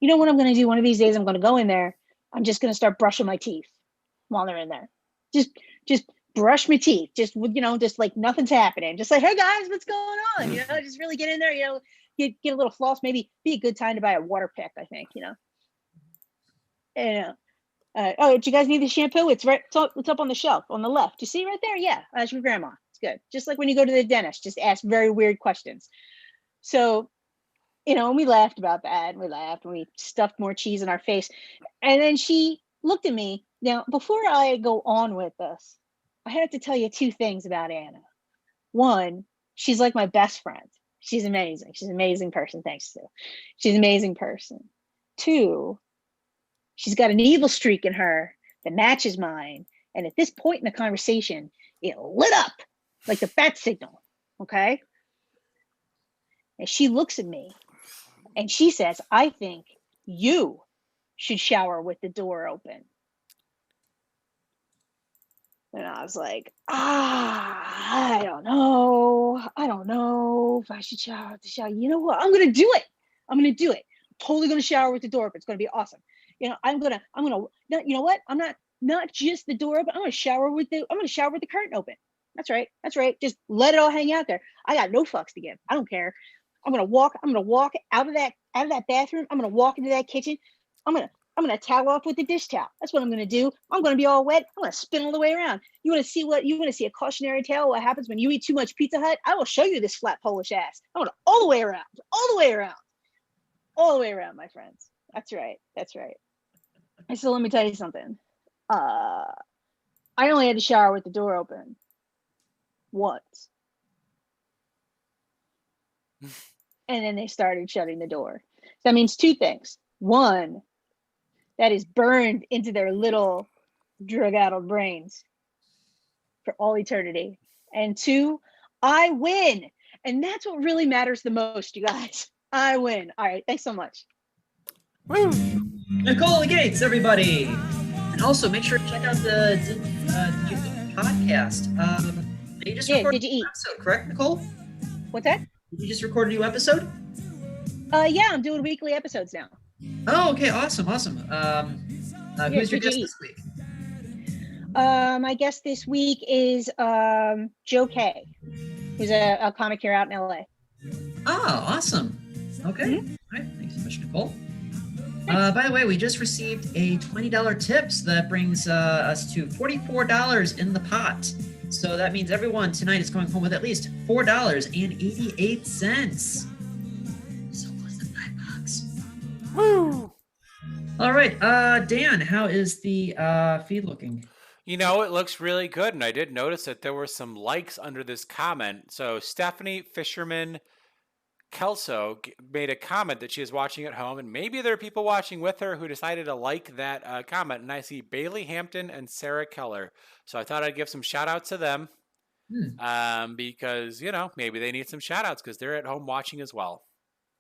you know what I'm going to do? One of these days I'm going to go in there. I'm just going to start brushing my teeth while they're in there. Just brush my teeth. Just like nothing's happening. Just like, hey guys, what's going on? Just really get in there, get a little floss, maybe be a good time to buy a water pick, I think, And oh, do you guys need the shampoo? It's up on the shelf on the left. You see right there? Yeah, that's your grandma. It's good. Just like when you go to the dentist, just ask very weird questions. So, and we laughed about that, and we stuffed more cheese in our face. And then she looked at me. Now, before I go on with this, I have to tell you two things about Anna. One, she's like my best friend. She's amazing. She's an amazing person. Thanks, Sue. She's an amazing person. Two, she's got an evil streak in her that matches mine. And at this point in the conversation, it lit up like the bat signal. Okay. And she looks at me and she says, I think you should shower with the door open. And I was like, I don't know if I should shower with the shower. You know what? I'm going to do it. I'm totally going to shower with the door open. It's going to be awesome. I'm going to, you know what? I'm not just the door open. I'm going to shower with the curtain open. That's right. Just let it all hang out there. I got no fucks to give. I don't care. I'm going to walk out of that bathroom. I'm going to walk into that kitchen. I'm going to towel off with the dish towel. That's what I'm going to do. I'm going to be all wet. I'm going to spin all the way around. You want to see a cautionary tale? What happens when you eat too much Pizza Hut? I will show you this flat Polish ass. I'm going to all the way around, my friends. That's right. And so let me tell you something. I only had to shower with the door open once. And then they started shutting the door. That means two things. One, that is burned into their little drug-addled brains for all eternity. And two, I win. And that's what really matters the most, you guys. I win. All right. Thanks so much. Woo! Nicole Gates, everybody. And also make sure to check out the podcast. You just recorded a new episode, correct, Nicole? What's that? Did you just record a new episode? Yeah, I'm doing weekly episodes now. Oh, okay. Awesome. Who's your guest this week? My guest this week is Joe Kay, who's a comic here out in LA. Oh, awesome. Okay. Mm-hmm. All right. Thanks so much, Nicole. By the way, we just received a $20 tips that brings us to $44 in the pot. So that means everyone tonight is going home with at least $4.88. So close to $5. Woo! All right, Dan, how is the feed looking? It looks really good, and I did notice that there were some likes under this comment. So Stephanie Fisherman Kelso made a comment that she is watching at home, and maybe there are people watching with her who decided to like that comment. And I see Bailey Hampton and Sarah Keller. So I thought I'd give some shout outs to them because, maybe they need some shout outs because they're at home watching as well.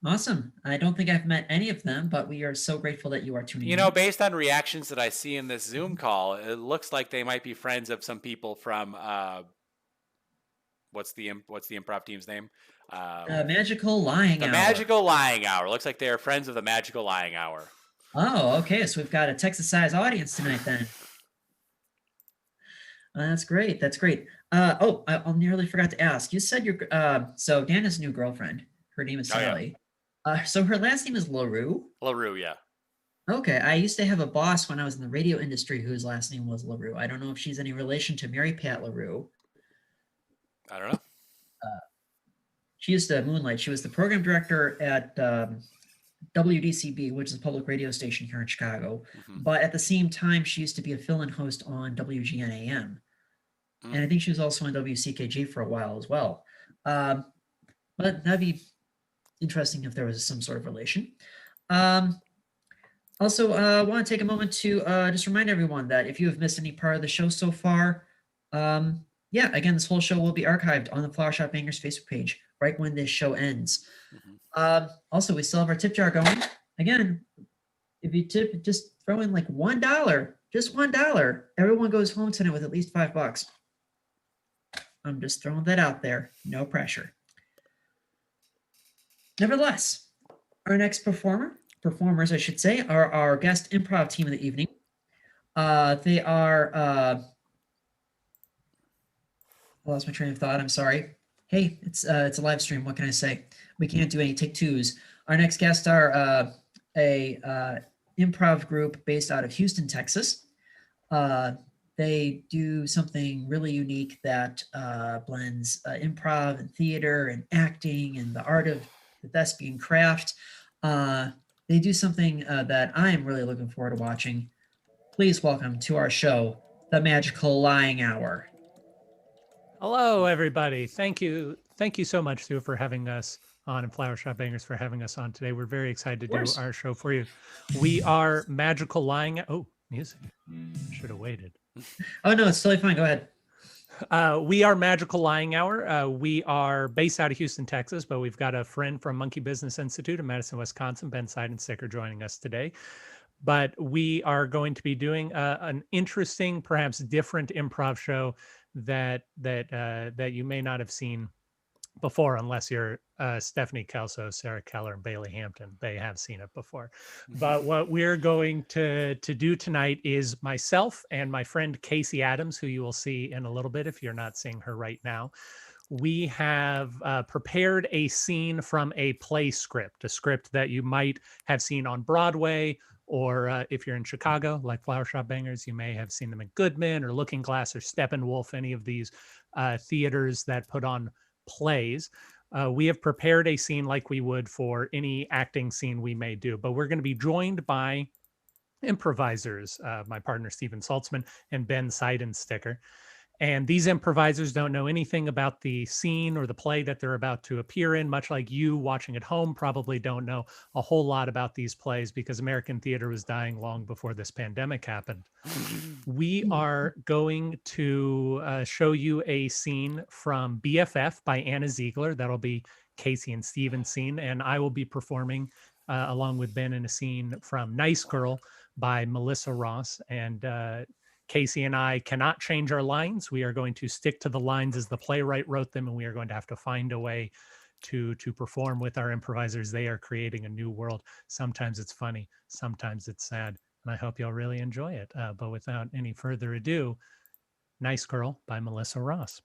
Awesome. I don't think I've met any of them, but we are so grateful that you are tuning in. Based on reactions that I see in this Zoom call, it looks like they might be friends of some people from what's the improv team's name? Magical Lying Hour. The Magical Lying Hour. Looks like they are friends of the Magical Lying Hour. Oh, okay. So we've got a Texas-sized audience tonight then. That's great. I nearly forgot to ask. You said so Dan has a new girlfriend. Her name is Sally. Yeah. So her last name is LaRue? LaRue, yeah. Okay. I used to have a boss when I was in the radio industry whose last name was LaRue. I don't know if she's any relation to Mary Pat LaRue. I don't know. she used to moonlight. She was the program director at WDCB, which is a public radio station here in Chicago. But at the same time, she used to be a fill-in host on WGNAM. And I think she was also on WCKG for a while as well. But that'd be interesting if there was some sort of relation. Also, I want to take a moment to just remind everyone that if you have missed any part of the show so far, yeah, again, this whole show will be archived on the Flower Shop Bangers Facebook page right when this show ends. Also, we still have our tip jar going. Again, if you tip, just throw in like $1, just $1. Everyone goes home tonight with at least $5. I'm just throwing that out there. No pressure. Nevertheless, our next performers, I should say, are our guest improv team of the evening. They are, I lost my train of thought. I'm sorry. Hey, it's a live stream. What can I say? We can't do any take twos. Our next guests are a improv group based out of Houston, Texas. They do something really unique that blends improv and theater and acting and the art of the thespian craft. They do something that I am really looking forward to watching. Please welcome to our show, The Magical Lying Hour. Hello, everybody. Thank you. Thank you so much, Stuart, for having us on, and Flower Shop Bangers for having us on today. We're very excited to do our show for you. We are Magical Lying... Oh, music. Should have waited. Oh, no, it's totally fine. Go ahead. We are Magical Lying Hour. We are based out of Houston, Texas, but we've got a friend from Monkey Business Institute in Madison, Wisconsin, Ben Seidensticker, joining us today. But we are going to be doing an interesting, perhaps different improv show that you may not have seen before, unless you're Stephanie Kelso, Sarah Keller, and Bailey Hampton. They have seen it before. But what we're going to do tonight is myself and my friend Casey Adams, who you will see in a little bit if you're not seeing her right now. We have prepared a scene from a play script, a script that you might have seen on Broadway, or if you're in Chicago, like Flower Shop Bangers, you may have seen them in Goodman or Looking Glass or Steppenwolf, any of these theaters that put on plays. We have prepared a scene like we would for any acting scene we may do, but we're going to be joined by improvisers, my partner Steven Saltzman and Ben Seidensticker. And these improvisers don't know anything about the scene or the play that they're about to appear in, much like you watching at home probably don't know a whole lot about these plays because American theater was dying long before this pandemic happened. We are going to show you a scene from BFF by Anna Ziegler. That'll be Casey and Steven's scene. And I will be performing along with Ben in a scene from Nice Girl by Melissa Ross. And Casey and I cannot change our lines. We are going to stick to the lines as the playwright wrote them, and we are going to have to find a way to perform with our improvisers. They are creating a new world. Sometimes it's funny, sometimes it's sad, and I hope you'll really enjoy it. But without any further ado, Nice Girl by Melissa Ross.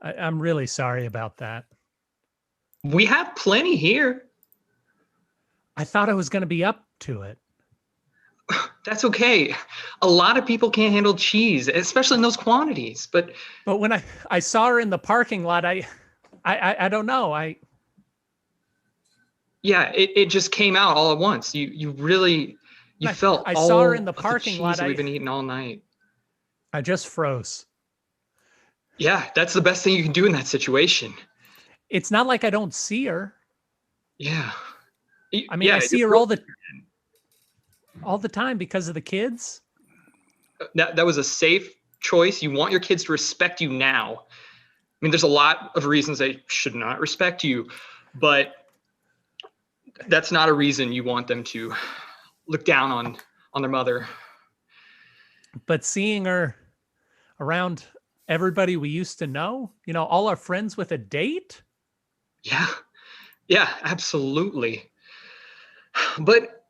I'm really sorry about that. We have plenty here. I thought I was going to be up to it. That's okay. A lot of people can't handle cheese, especially in those quantities. But when I saw her in the parking lot, I don't know. Yeah, it just came out all at once. You felt. I saw her in the parking lot. We've been eating all night. I just froze. Yeah, that's the best thing you can do in that situation. It's not like I don't see her. Yeah. I mean, I see her all the time because of the kids. That was a safe choice. You want your kids to respect you now. I mean, there's a lot of reasons they should not respect you, but that's not a reason you want them to look down on their mother. But seeing her around everybody we used to know, all our friends with a date. Yeah, absolutely. But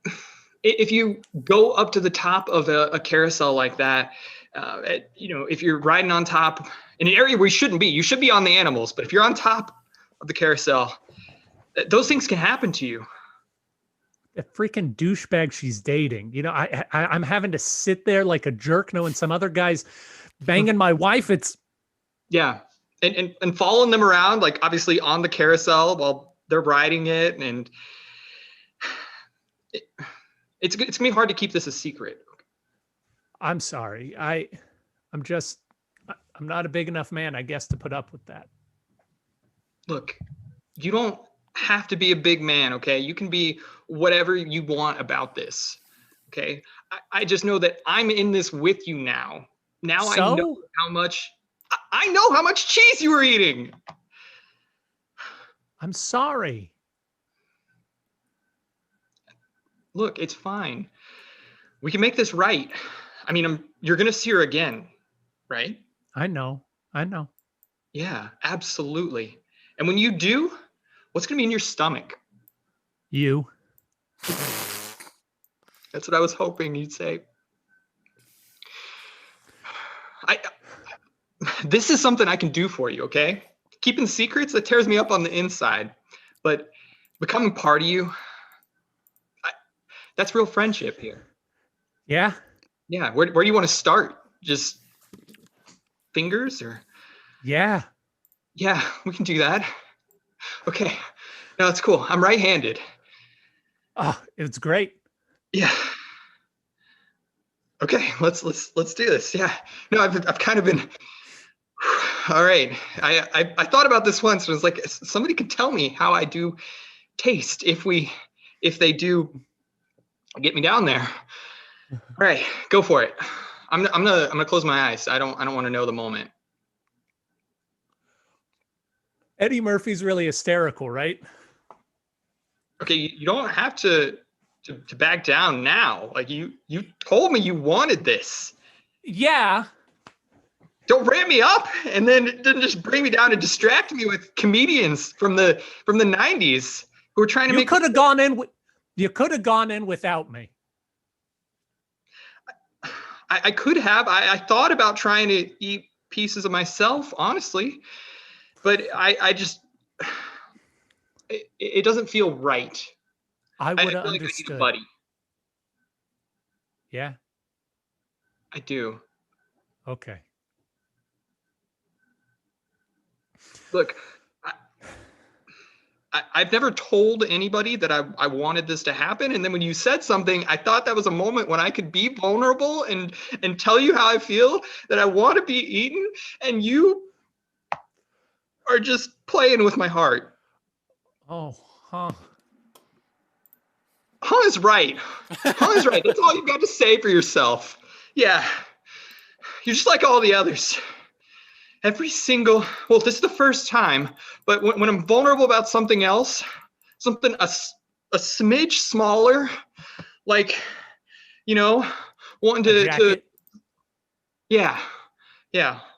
if you go up to the top of a carousel like that, if you're riding on top in an area where you shouldn't be, you should be on the animals. But if you're on top of the carousel, those things can happen to you. The freaking douchebag she's dating. I'm having to sit there like a jerk knowing some other guy's Banging my wife, it's Yeah. And following them around, like obviously on the carousel while they're riding it. And it's gonna be hard to keep this a secret. I'm sorry. I'm not a big enough man, I guess, to put up with that. Look, you don't have to be a big man, okay? You can be whatever you want about this, okay? I just know that I'm in this with you now. Now I know how much cheese you were eating. I'm sorry. Look, it's fine. We can make this right. I mean, you're gonna see her again, right? I know. Yeah, absolutely. And when you do, what's gonna be in your stomach? You. That's what I was hoping you'd say. This is something I can do for you, okay? Keeping secrets, that tears me up on the inside. But becoming part of you, that's real friendship here. Yeah? Yeah, where do you want to start? Just fingers or? Yeah. Yeah, we can do that. Okay, no, that's cool. I'm right-handed. Oh, it's great. Yeah. Okay, let's do this. Yeah. No, I've kind of been. All right. I thought about this once. And I was like, somebody could tell me how I do taste if they do get me down there. All right, go for it. I'm gonna close my eyes. I don't want to know the moment. Eddie Murphy's really hysterical, right? Okay, you don't have to back down now. Like you told me you wanted this. Yeah. Don't ramp me up and then just bring me down and distract me with comedians from the 90s who are trying to You could have gone in without me. I could have. I thought about trying to eat pieces of myself, honestly, but I just it doesn't feel right. I would have feel like I need a understood. buddy. Yeah. I do. Okay. Look, I've never told anybody that I wanted this to happen. And then when you said something, I thought that was a moment when I could be vulnerable and tell you how I feel, that I want to be eaten. And you are just playing with my heart. Oh, huh. Huh is right. Huh is right. That's all you've got to say for yourself. Yeah. You're just like all the others. This is the first time, but when I'm vulnerable about something else, something a smidge smaller, like, wanting to yeah,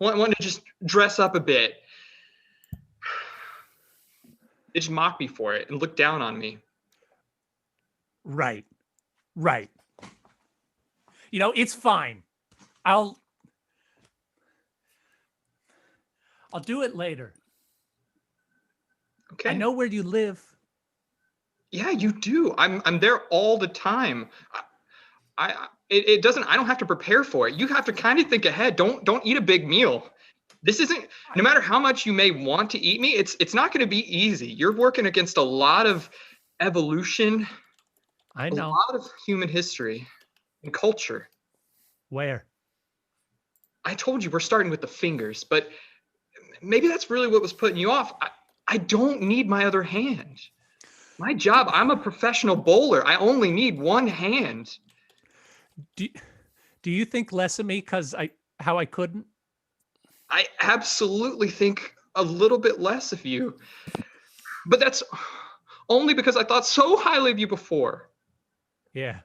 wanting to just dress up a bit. They just mock me for it and look down on me. Right. It's fine. I'll do it later. Okay. I know where you live. Yeah, you do. I'm there all the time. I don't have to prepare for it. You have to kind of think ahead. Don't eat a big meal. This isn't, no matter how much you may want to eat me, it's not going to be easy. You're working against a lot of evolution. I know. A lot of human history and culture. Where? I told you we're starting with the fingers, but maybe that's really what was putting you off. I don't need my other hand. My job, I'm a professional bowler. I only need one hand. Do you think less of me because how I couldn't? I absolutely think a little bit less of you. But that's only because I thought so highly of you before. Yeah.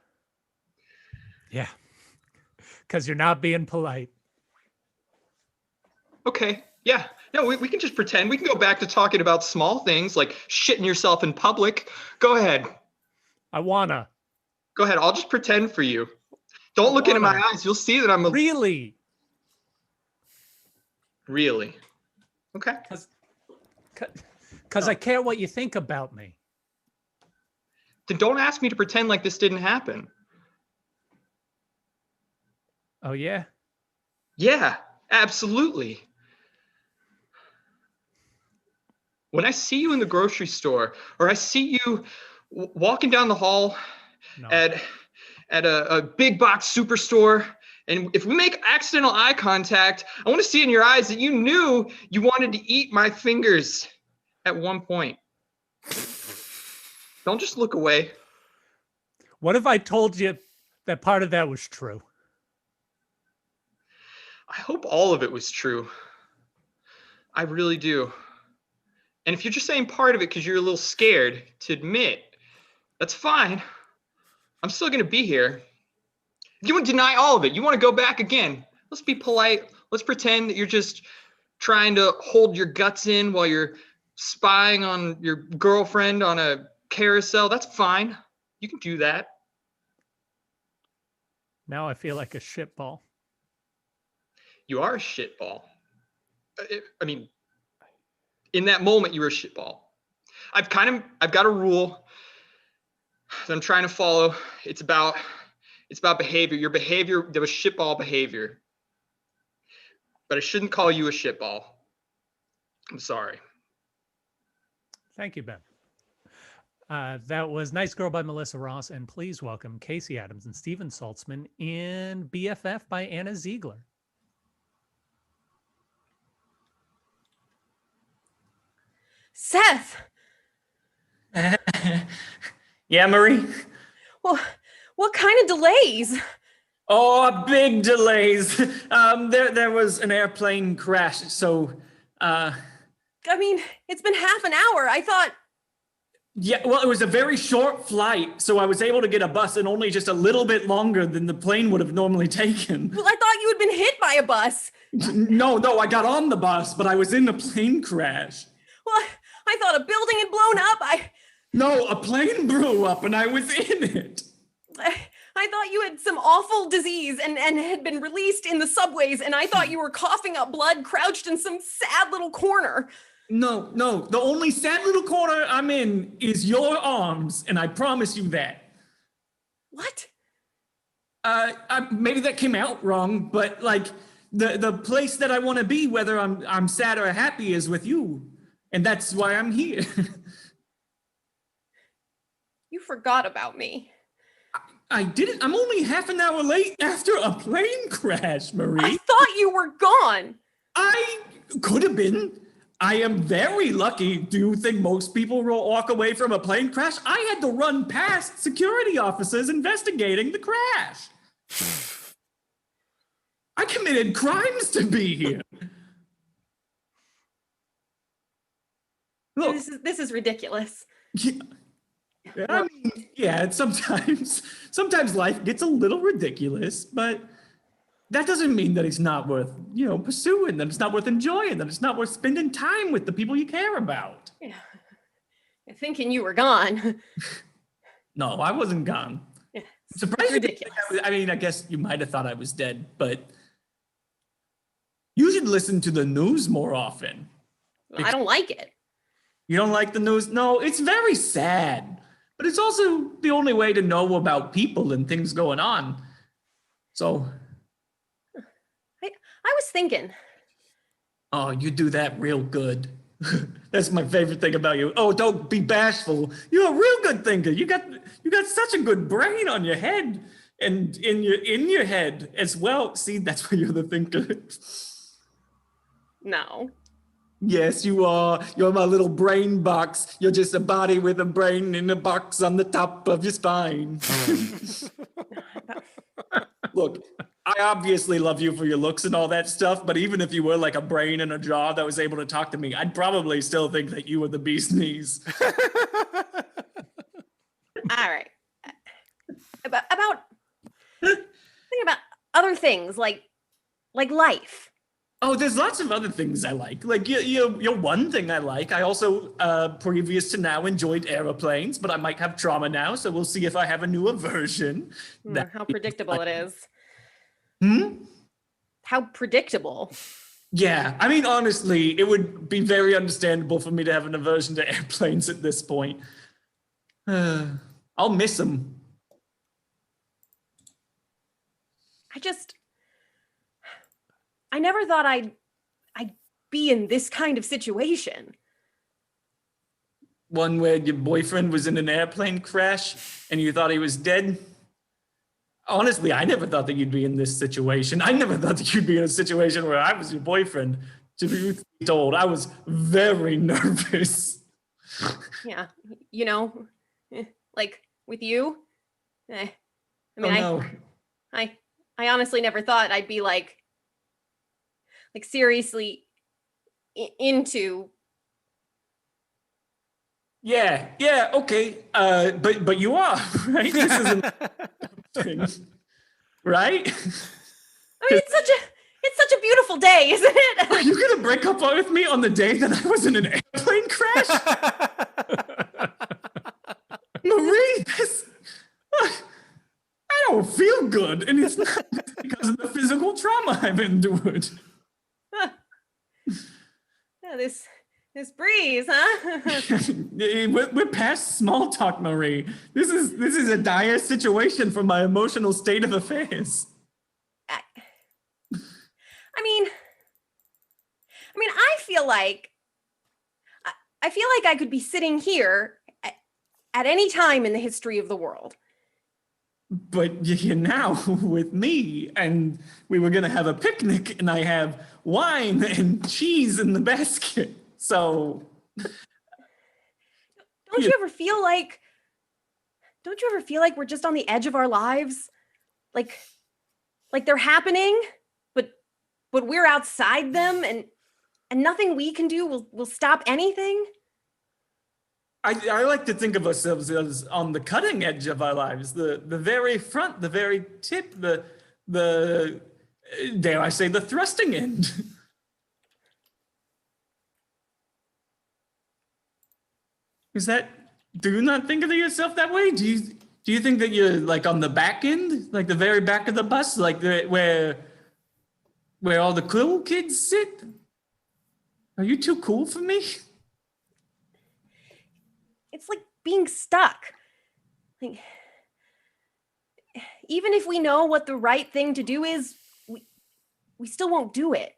Because you're not being polite. Okay. Yeah. No, we can just pretend. We can go back to talking about small things like shitting yourself in public. Go ahead. I wanna. Go ahead. I'll just pretend for you. Don't look into my eyes. You'll see that I'm Really? Okay. Because I care what you think about me. Then don't ask me to pretend like this didn't happen. Oh, yeah? Yeah. Absolutely. When I see you in the grocery store, or I see you walking down the hall No. at a big box superstore, and if we make accidental eye contact, I want to see in your eyes that you knew you wanted to eat my fingers at one point. Don't just look away. What if I told you that part of that was true? I hope all of it was true. I really do. And if you're just saying part of it because you're a little scared to admit, that's fine. I'm still going to be here. If you want to deny all of it, you want to go back again, let's be polite. Let's pretend that you're just trying to hold your guts in while you're spying on your girlfriend on a carousel. That's fine. You can do that. Now I feel like a shitball. You are a shitball. I mean, in that moment, you were a shitball. I've got a rule that I'm trying to follow. It's about behavior. Your behavior, there was shitball behavior. But I shouldn't call you a shitball. I'm sorry. Thank you, Ben. That was Nice Girl by Melissa Ross, and please welcome Casey Adams and Steven Saltzman in BFF by Anna Ziegler. Seth! Yeah, Marie? Well, what kind of delays? Oh, big delays. There was an airplane crash, so I mean, it's been half an hour. I thought... Yeah, well, it was a very short flight, so I was able to get a bus in only just a little bit longer than the plane would have normally taken. Well, I thought you had been hit by a bus. No, I got on the bus, but I was in a plane crash. Well, I thought a building had blown up. No, a plane blew up and I was in it. I thought you had some awful disease and had been released in the subways, and I thought you were coughing up blood crouched in some sad little corner. No, the only sad little corner I'm in is your arms, and I promise you that. What? Maybe that came out wrong, but like the place that I want to be, whether I'm sad or happy, is with you, and that's why I'm here. You forgot about me. I didn't. I'm only half an hour late after a plane crash, Marie. I thought you were gone. I could have been. I am very lucky. Do you think most people will walk away from a plane crash? I had to run past security officers investigating the crash. I committed crimes to be here. Look, This is ridiculous. yeah, I mean, yeah, sometimes life gets a little ridiculous, but that doesn't mean that it's not worth, pursuing, that it's not worth enjoying, that it's not worth spending time with the people you care about. Yeah. Thinking you were gone. No, I wasn't gone. Yeah, Surprised ridiculous. I mean, I guess you might have thought I was dead, but you should listen to the news more often. I don't like it. You don't like the news? No, it's very sad, but it's also the only way to know about people and things going on. So... I was thinking. Oh, you do that real good. That's my favorite thing about you. Oh, don't be bashful. You're a real good thinker. You got such a good brain on your head and in your head as well. See, that's why you're the thinker. No. Yes, you are. You're my little brain box. You're just a body with a brain in a box on the top of your spine. Look, I obviously love you for your looks and all that stuff, but even if you were like a brain and a jaw that was able to talk to me, I'd probably still think that you were the bee's knees. All right. Think about other things like life. Oh, there's lots of other things I like. Like you're one thing I like. I also, previous to now, enjoyed airplanes, but I might have trauma now, so we'll see if I have a new aversion. How predictable it is. Hmm? How predictable. Yeah, I mean, honestly, it would be very understandable for me to have an aversion to airplanes at this point. I'll miss them. I never thought I'd be in this kind of situation. One where your boyfriend was in an airplane crash and you thought he was dead? Honestly, I never thought that you'd be in this situation. I never thought that you'd be in a situation where I was your boyfriend. To be told, I was very nervous. Yeah, you know, like with you. I mean, no. I honestly never thought I'd be like seriously into. Yeah, okay. But you are, right? This isn't thing, right? I mean, it's such a beautiful day, isn't it? Are you gonna break up with me on the day that I was in an airplane crash? Marie, I don't feel good, and it's not because of the physical trauma I've endured. Yeah, this breeze, huh? We're past small talk, Marie. This is a dire situation for my emotional state of affairs. I mean, I feel like I could be sitting here at any time in the history of the world. But you're now with me, and we were gonna have a picnic, and I have wine and cheese in the basket. So, don't you ever feel like we're just on the edge of our lives? Like they're happening, but we're outside them, and nothing we can do will stop anything? I like to think of ourselves as on the cutting edge of our lives, the very front, the very tip, the dare I say, the thrusting end. Do you not think of yourself that way? Do you think that you're like on the back end, like the very back of the bus, like where all the cool kids sit? Are you too cool for me? It's like being stuck. Like, even if we know what the right thing to do is, we still won't do it.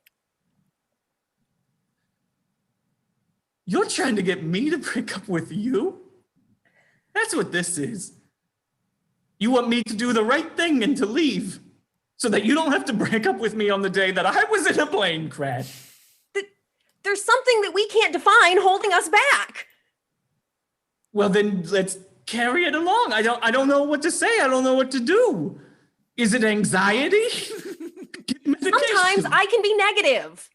You're trying to get me to break up with you? That's what this is. You want me to do the right thing and to leave so that you don't have to break up with me on the day that I was in a plane crash. There's something that we can't define holding us back. Well, then let's carry it along. I don't know what to say. I don't know what to do. Is it anxiety? Sometimes I can be negative.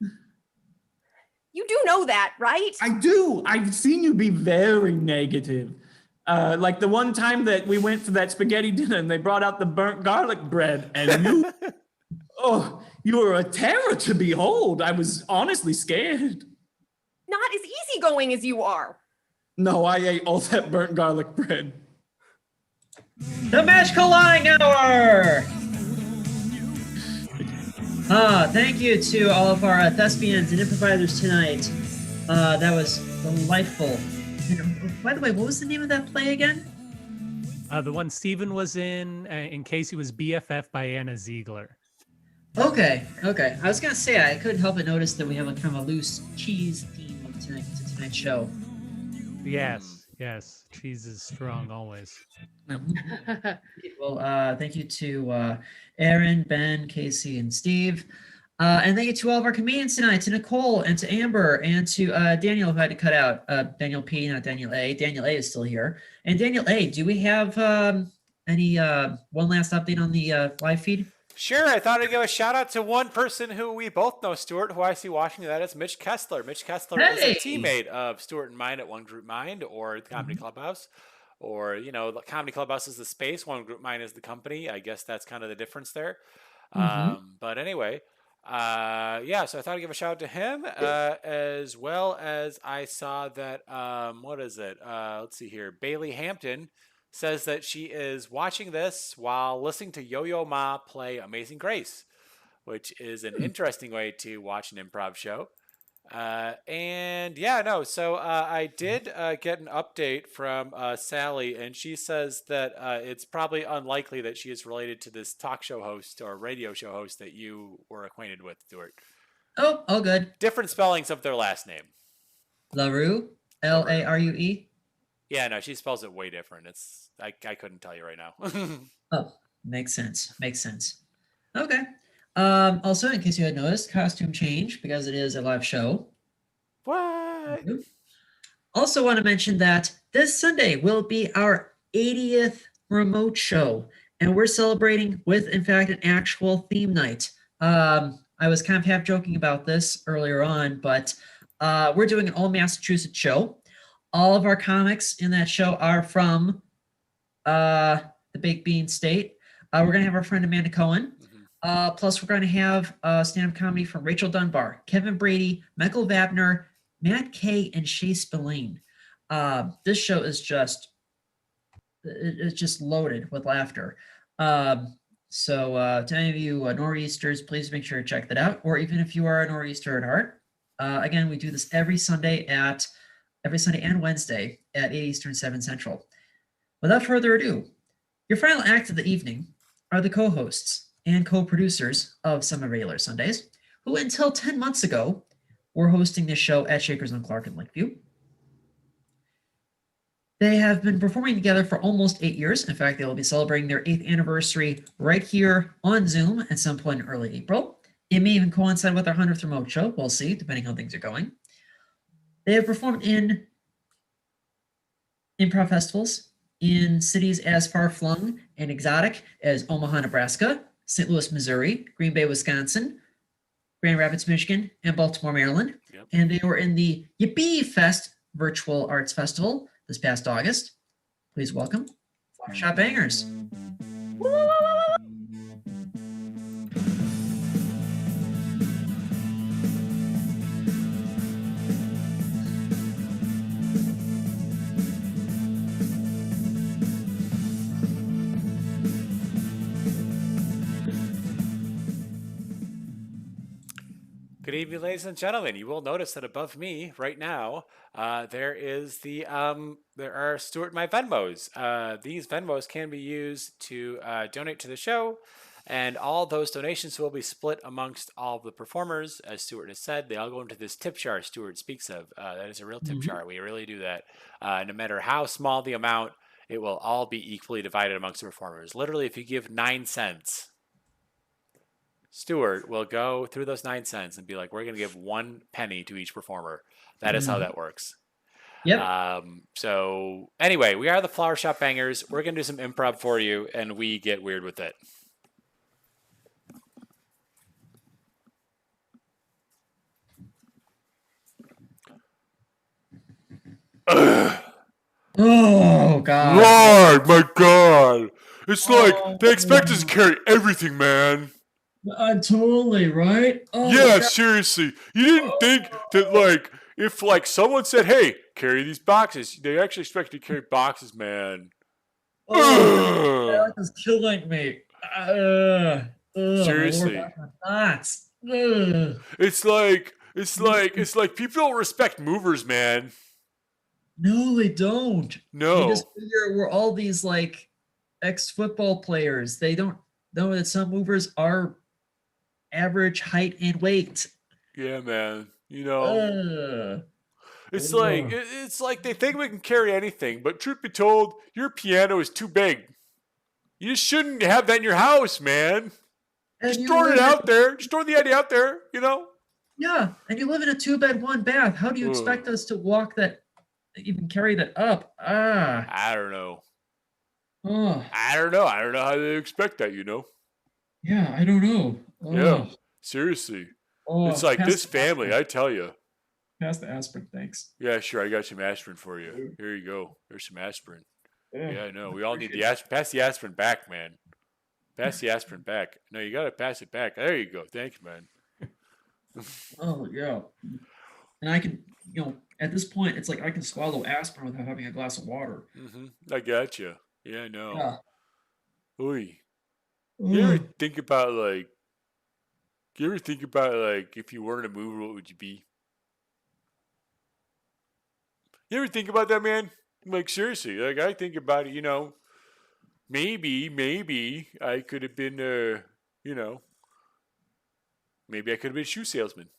You do know that, right? I do. I've seen you be very negative. Like the one time that we went for that spaghetti dinner and they brought out the burnt garlic bread and you were a terror to behold. I was honestly scared. Not as easygoing as you are. No, I ate all that burnt garlic bread. The Magical Lying Hour! Thank you to all of our thespians and improvisers tonight. That was delightful. And, by the way, what was the name of that play again? The one Steven was in case he was BFF by Anna Ziegler. Okay. I was gonna say I couldn't help but notice that we have a kind of a loose cheese theme to tonight's show. Yes. Cheese is strong always. Well, thank you to Aaron, Ben, Casey, and Steve. And thank you to all of our comedians tonight, to Nicole and to Amber and to Daniel, who had to cut out. Daniel P, not Daniel A. Daniel A is still here. And Daniel A, do we have any one last update on the live feed? Sure. I thought I'd give a shout out to one person who we both know, Stuart, who I see watching. That is Mitch Kessler. Mitch Kessler is a teammate of Stuart and mine at One Group Mind or the Comedy Clubhouse. Or, the Comedy Clubhouse is the space, One Group Mind is the company. I guess that's kind of the difference there. But anyway, so I thought I'd give a shout out to him, as well as I saw that, let's see here, Bailey Hampton says that she is watching this while listening to Yo-Yo Ma play Amazing Grace, which is an interesting way to watch an improv show. And yeah, no. So I did get an update from Sally, and she says that it's probably unlikely that she is related to this talk show host or radio show host that you were acquainted with, Stuart. Oh, all good. Different spellings of their last name. LaRue, Larue. Yeah, no, she spells it way different. It's I couldn't tell you right now. Oh, makes sense. Makes sense. Okay. Also, in case you had noticed, costume change because it is a live show. What? Also, want to mention that this Sunday will be our 80th remote show, and we're celebrating with, in fact, an actual theme night. I was kind of half joking about this earlier on, but we're doing an all Massachusetts show. All of our comics in that show are from the Baked Bean State. We're going to have our friend Amanda Cohen. Plus, we're going to have stand-up comedy from Rachel Dunbar, Kevin Brady, Michael Vabner, Matt Kay, and Shay Spillane. This show is it's just loaded with laughter. So to any of you Nor'easters, please make sure to check that out. Or even if you are a Nor'easter at heart, again, we do this every Sunday and Wednesday at 8 Eastern, 7 Central. Without further ado, your final act of the evening are the co-hosts and co-producers of Semi-Regular Sundays, who until 10 months ago were hosting this show at Shakers on Clark in Lakeview. They have been performing together for almost 8 years. In fact, they will be celebrating their 8th anniversary right here on Zoom at some point in early April. It may even coincide with our 100th remote show. We'll see, depending on how things are going. They have performed in improv festivals in cities as far-flung and exotic as Omaha, Nebraska, St. Louis, Missouri, Green Bay, Wisconsin, Grand Rapids, Michigan, and Baltimore, Maryland. Yep. And they were in the Yippee Fest Virtual Arts Festival this past August. Please welcome Flower Shop Bangers. Good evening, ladies and gentlemen. You will notice that above me right now, there are Stuart and my Venmos. These Venmos can be used to donate to the show, and all those donations will be split amongst all of the performers. As Stuart has said, they all go into this tip jar Stuart speaks of. That is a real tip jar. We really do that. No matter how small the amount, it will all be equally divided amongst the performers. Literally, if you give 9 cents, Stuart will go through those 9 cents and be like, we're going to give 1 penny to each performer. That is how that works. Yep. So anyway, we are the Flower Shop Bangers. We're going to do some improv for you, and we get weird with it. Oh, God. Lord, my God. It's like they expect us to carry everything, man. Totally, right? Oh, Yeah, God. seriously. You didn't think that, like, if, like, someone said, hey, carry these boxes, they actually expect you to carry boxes, man. Oh, that is killing me. Seriously. It's like people don't respect movers, man. No, they don't. No. They just figure we're all these, like, ex-football players. They don't know that some movers are average height and weight. Yeah, man. You know, it's like they think we can carry anything, but truth be told, your piano is too big. You just shouldn't have that in your house, man. Just throwing it out there. Just throwing the idea out there, you know? Yeah, and you live in a 2-bed, 1-bath. How do you expect us to walk that, even carry that up? I don't know. I don't know how they expect that, you know? Yeah, I don't know. Yeah, seriously. It's like this family, I tell you. Pass the aspirin, thanks. Yeah, sure. I got some aspirin for you. Here you go. There's some aspirin. Yeah, I know. We all need the aspirin. Pass the aspirin back, man. Pass the aspirin back. No, you got to pass it back. There you go. Thank you, man. Oh, yeah. And I can, at this point, it's like I can swallow aspirin without having a glass of water. I got you. Yeah, I know. Yeah. Oy. You ever think about, like, if you weren't a mover, what would you be? You ever think about that, man? Like, seriously, like, I think about it, maybe I could have been, maybe I could have been a shoe salesman.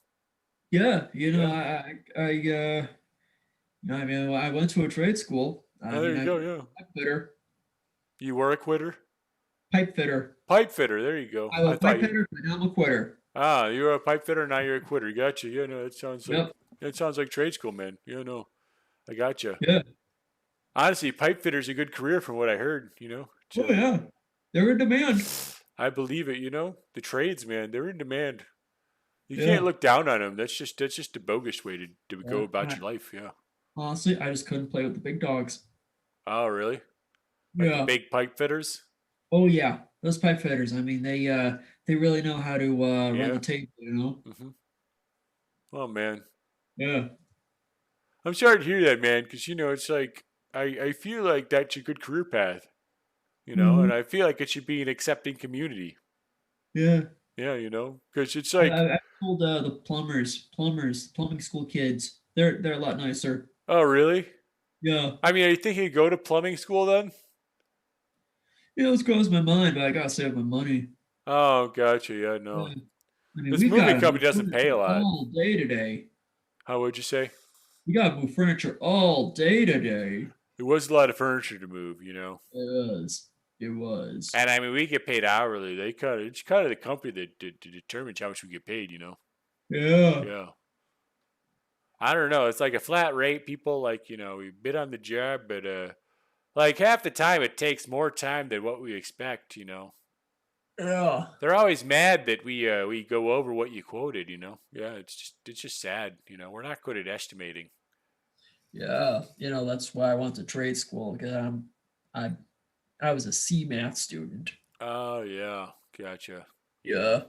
Yeah, Yeah. I mean, I went to a trade school. Oh, there you go, yeah. Pipe fitter. You were a quitter? Pipe fitter. Pipe fitter, there you go. I was a thought pipe fitter, but now I'm a quitter. Ah, you were a pipe fitter, now you're a quitter. Gotcha. Yeah, no, it sounds like Yep. it sounds like trade school, man. Yeah, no. I gotcha. Yeah. Honestly, pipe fitter's a good career from what I heard, Oh yeah, they're in demand. I believe it, The trades, man, they're in demand. You Yeah. can't look down on them. That's just a bogus way to go Yeah. about your life, yeah. Honestly, I just couldn't play with the big dogs. Oh, really? Like Yeah. the big pipe fitters? Oh yeah, those pipe fitters. I mean, they really know how to run Yeah. the tape. Mm-hmm. Oh, man. Yeah. I'm sorry to hear that, man, because, it's like, I feel like that's a good career path, Mhm. and I feel like it should be an accepting community. Yeah. Yeah, because it's like, I told the plumbing school kids, they're a lot nicer. oh, really? Yeah. I mean, are you thinking of go to plumbing school then? It's crossed my mind, but I gotta save my money. Oh, gotcha. Yeah, no. Yeah. I mean, This we've moving gotta company move doesn't pay a furniture lot. all day today. How would you say? We gotta move furniture all day today. It was a lot of furniture to move, It was. It was. And I mean, we get paid hourly. It's kind of the company that determines how much we get paid, Yeah. Yeah. I don't know. It's like a flat rate. People like, we bid on the job, but like half the time it takes more time than what we expect, Yeah. They're always mad that we go over what you quoted, Yeah, it's just sad, We're not good at estimating. Yeah. That's why I went to trade school, because I was a C math student. Oh, yeah. Gotcha. Yeah.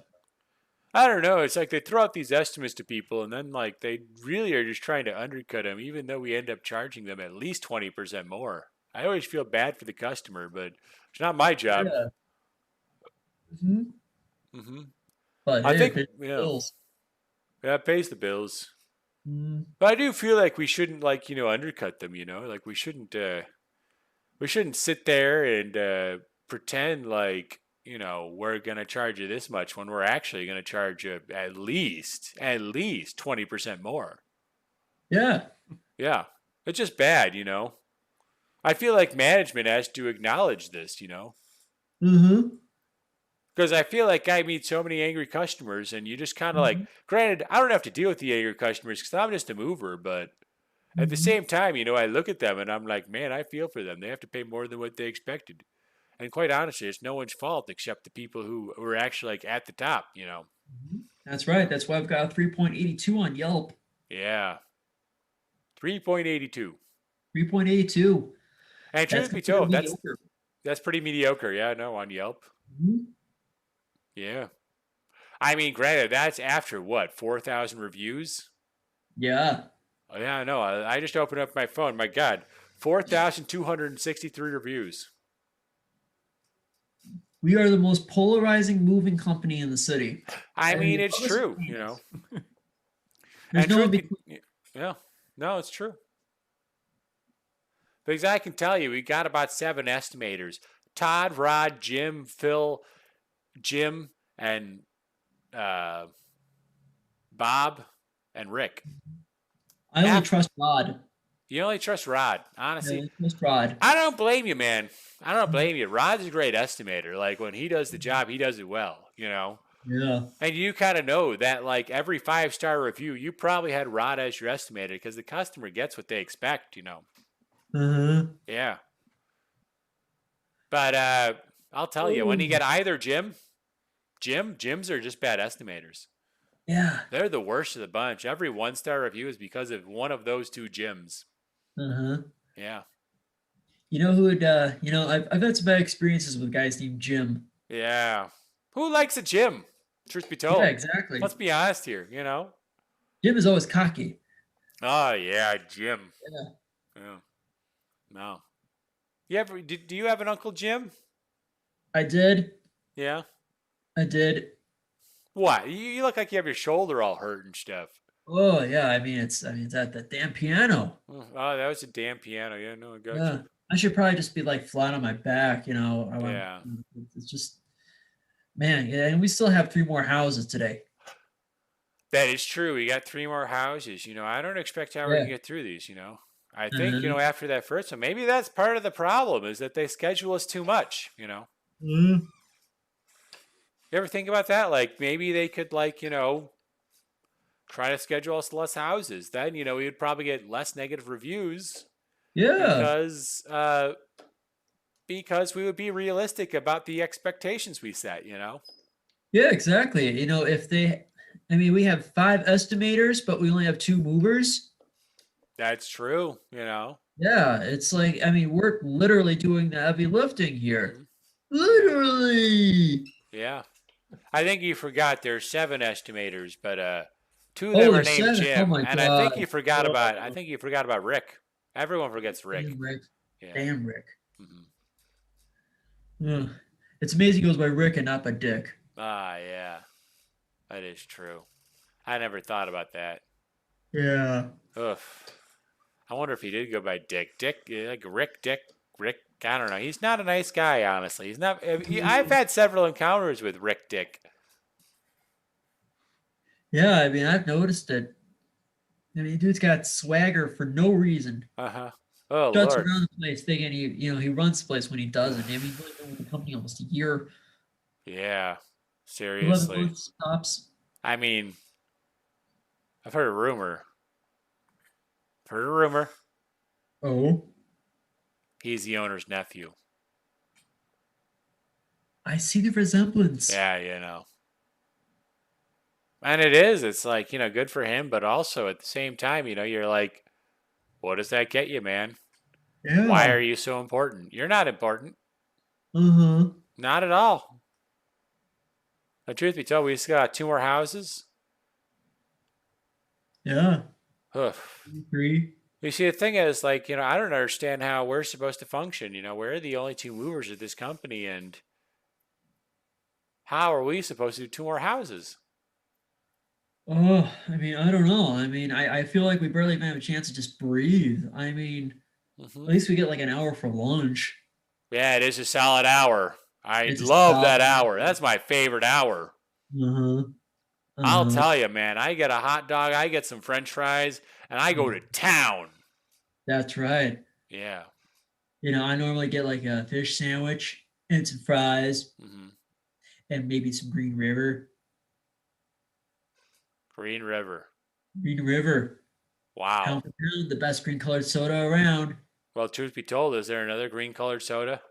I don't know. It's like they throw out these estimates to people, and then like they really are just trying to undercut them, even though we end up charging them at least 20% more. I always feel bad for the customer, but it's not my job. Yeah. Mm-hmm. Mm-hmm. But I hey, think it pays the bills. Yeah, it pays the bills. Mm. But I do feel like we shouldn't undercut them. Like we shouldn't sit there and pretend like we're gonna charge you this much when we're actually gonna charge you at least 20% more. Yeah. Yeah, it's just bad. I feel like management has to acknowledge this. Mm-hmm. Because I feel like I meet so many angry customers, and you just kind of like, granted, I don't have to deal with the angry customers because I'm just a mover, but at the same time, I look at them and I'm like, man, I feel for them. They have to pay more than what they expected. And quite honestly, it's no one's fault except the people who were actually like at the top, That's right. That's why I've got a 3.82 on Yelp. Yeah. 3.82. 3.82. And That's truth be told, mediocre. that's pretty mediocre. Yeah, no, on Yelp. Mhm. Yeah. I mean, granted, that's after what, 4,000 reviews? Yeah. Oh, yeah, I know. I just opened up my phone. My God, 4,263 reviews. We are the most polarizing moving company in the city. I And mean, the it's other true, There's And no truth in be- between. yeah, no, it's true. Because I can tell you, we got about 7 estimators: Todd, Rod, Jim, Phil, Jim, and Bob, and Rick. I only trust Rod. You only trust Rod, honestly. I only trust Rod. I don't blame you, man. I don't blame you. Rod's a great estimator. Like when he does the job, he does it well, Yeah. And you kind of know that, like every 5-star review, you probably had Rod as your estimator because the customer gets what they expect, Uh-huh. Yeah. But I'll tell you, when you get either Jims are just bad estimators. Yeah. They're the worst of the bunch. Every 1-star review is because of one of those 2 Jims. Uh-huh. Yeah. You know who would I've had some bad experiences with guys named Jim. Yeah. Who likes a Jim? Truth be told. Yeah, exactly. Let's be honest here, Jim is always cocky. Oh, yeah, Jim. Yeah. Yeah. No. Do you have an Uncle Jim? I did. Yeah. I did. What? You look like you have your shoulder all hurt and stuff. Oh yeah, it's at the damn piano. Oh, that was a damn piano. Yeah, no, I got Yeah, you. I should probably just be like flat on my back, Yeah. It's just, man, yeah, and we still have 3 more houses today. That is true. We got 3 more houses. I don't expect how we're Yeah. gonna get through these. I think Uh-huh. after that first one, maybe that's part of the problem is that they schedule us too much. Mhm. You ever think about that? Like maybe they could try to schedule us less houses. Then we would probably get less negative reviews Yeah, because we would be realistic about the expectations we set. yeah, exactly. If they, we have 5 estimators, but we only have 2 movers. That's true. Yeah, it's like, we're literally doing the heavy lifting here. Mhm. Literally. Yeah. I think you forgot there's 7 estimators, but 2 of Oh, them are there's named 7. Oh Jim, my and I think God. you forgot about Rick. Everyone forgets Rick. Damn Rick. Yeah. Damn Rick. Mhm. Ugh. It's amazing he goes by Rick and not by Dick. Ah, yeah. That is true. I never thought about that. Yeah. Ugh. I wonder if he did go by Dick. Dick, like Rick, Dick, Rick. I don't know. He's not a nice guy, honestly. He's not. I've had several encounters with Rick Dick. Yeah, I've noticed it. Dude's got swagger for no reason. Uh-huh. Oh, Shuts Lord. around the place thinking he runs the place when he doesn't. He's only been with the company almost a year. Yeah. 11 Seriously. months tops. I mean, I've heard a rumor. Heard a rumor. Oh. He's the owner's nephew. I see the resemblance. Yeah. And it is. It's like, good for him, but also at the same time, you're like, what does that get you, man? Yeah. Why are you so important? You're not important. Uh-huh. Not at all. The truth be told, we just got 2 more houses. Yeah. Ugh. Agree. You see, the thing is, like, I don't understand how we're supposed to function. We're the only 2 movers at this company, and how are we supposed to do 2 more houses? Oh, I don't know. I feel like we barely even have a chance to just breathe. At least we get like an hour for lunch. Yeah, it is a solid hour. I It's a love that solid hour. That's my favorite hour. Uh-huh. I'll Uh-huh. tell you, man. I get a hot dog, I get some French fries, and I go to town. That's right. Yeah. I normally get like a fish sandwich and some fries hmm and maybe some Green River. Green River. Green River. Wow. Pound for pound, the best green colored soda around. Well, truth be told, is there another green colored soda?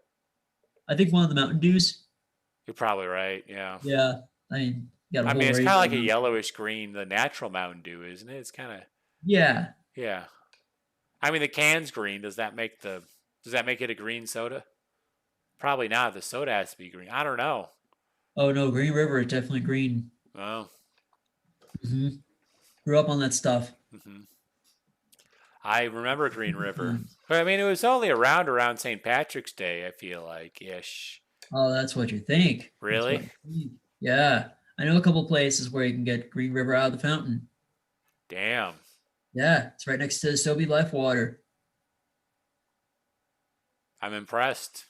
I think one of the Mountain Dews. You're probably right. Yeah. Yeah. Got a whole It's range kind of like of a them. yellowish green, the natural Mountain Dew, isn't it? It's kind of, Yeah. yeah. The can's green. Does that make it a green soda? Probably not. The soda has to be green. I don't know. Oh no, Green River is definitely green. Oh. hmm Grew up on that stuff. hmm I remember Green River. But it was only around St. Patrick's Day, I feel like, ish. Oh, that's what you think. That's Really? what you think. Yeah. I know a couple places where you can get Green River out of the fountain. Damn. Yeah, it's right next to the Sobe Life Water. I'm impressed.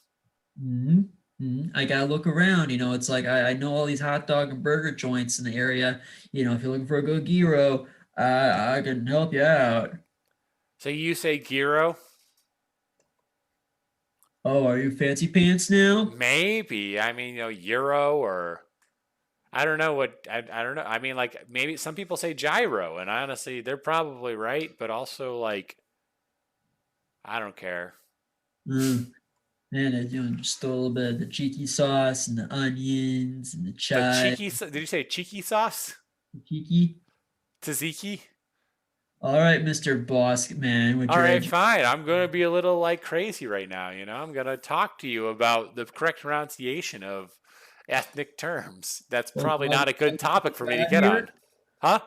I gotta look around. It's like I know all these hot dog and burger joints in the area. If you're looking for a good gyro, I can help you out. So you say gyro? Oh, are you fancy pants now? Maybe. Euro or I don't know what I don't know. Like maybe some people say gyro, and honestly, they're probably right, but also like I don't care. And just throw a little bit of the cheeky sauce and the onions and the The chive. did you say cheeky sauce? Cheeky. Tzatziki? All right, Mr. Boss Man. With All your right, fine. I'm going to be a little like crazy right now. I'm going to talk to you about the correct pronunciation of ethnic terms. That's probably not a good topic for me to get on. Huh?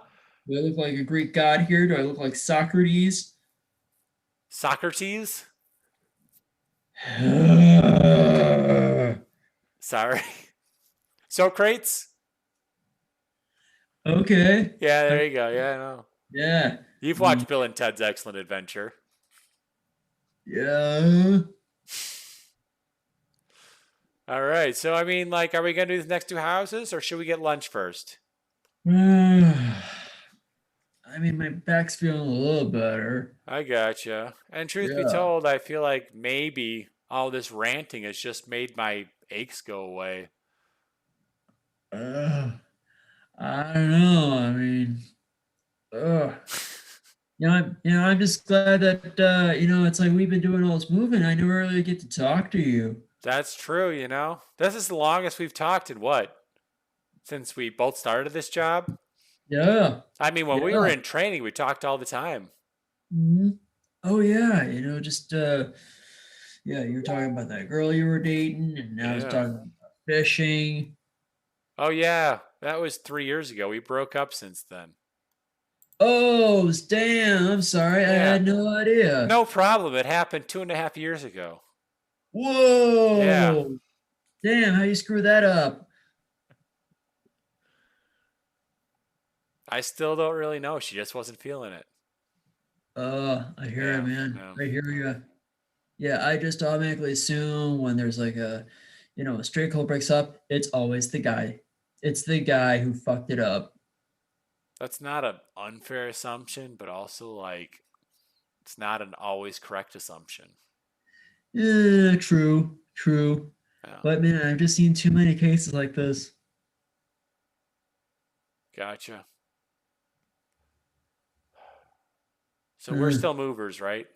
Do I look like a Greek god here? Do I look like Socrates? Socrates? Sorry. Socrates? Okay. Yeah, there you go. Yeah, I know. Yeah. You've watched Bill and Ted's Excellent Adventure. Yeah. All right. So, I mean, like, are we going to do the next two houses or should we get lunch first? I mean, my back's feeling a little better. I gotcha. And truth be Yeah. told, I feel like maybe all this ranting has just made my aches go away. I don't know. I mean, I'm just glad that it's like we've been doing all this moving. I never really get to talk to you. That's true, you know? This is the longest we've talked in what? Since we both started this job? Yeah. I mean, when we were in training, we talked all the time. Mm-hmm. Oh yeah, just you were talking about that girl you were dating, and I was talking about fishing. Oh yeah, that was 3 years ago. We broke up since then. Oh damn! I'm sorry, I had no idea. No problem. It happened 2.5 years ago. Whoa! Yeah. Damn! How you screw that up? I still don't really know. She just wasn't feeling it. I hear you, man. I hear you. Yeah, I just automatically assume when there's like a straight couple breaks up, it's always the guy. It's the guy who fucked it up. That's not an unfair assumption, but also like it's not an always correct assumption. Yeah, true. Yeah. But man, I've just seen too many cases like this. Gotcha. So we're still movers, right?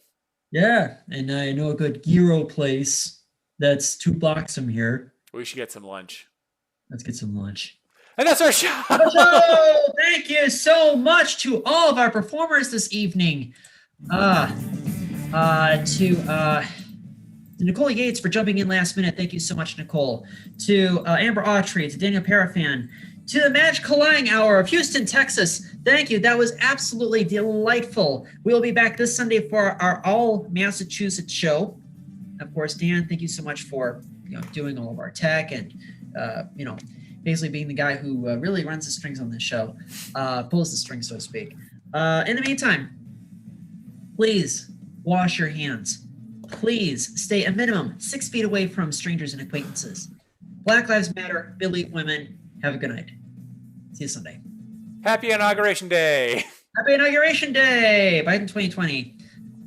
Yeah, and I know a good gyro place that's 2 blocks from here. We should get some lunch. Let's get some lunch. And that's our show. Thank you so much to all of our performers this evening. To Nicole Yates for jumping in last minute. Thank you so much, Nicole. To Amber Autry, to Daniel Perafan, to the Magical Lying Hour of Houston, Texas. Thank you. That was absolutely delightful. We'll be back this Sunday for our all Massachusetts show. Of course, Dan, thank you so much for doing all of our tech and basically being the guy who really runs the strings on this show, pulls the strings, so to speak. In the meantime, please wash your hands. Please stay a minimum 6 feet away from strangers and acquaintances. Black Lives Matter, Billy Women. Have a good night. See you Sunday. Happy Inauguration Day. Happy Inauguration Day. Biden 2020.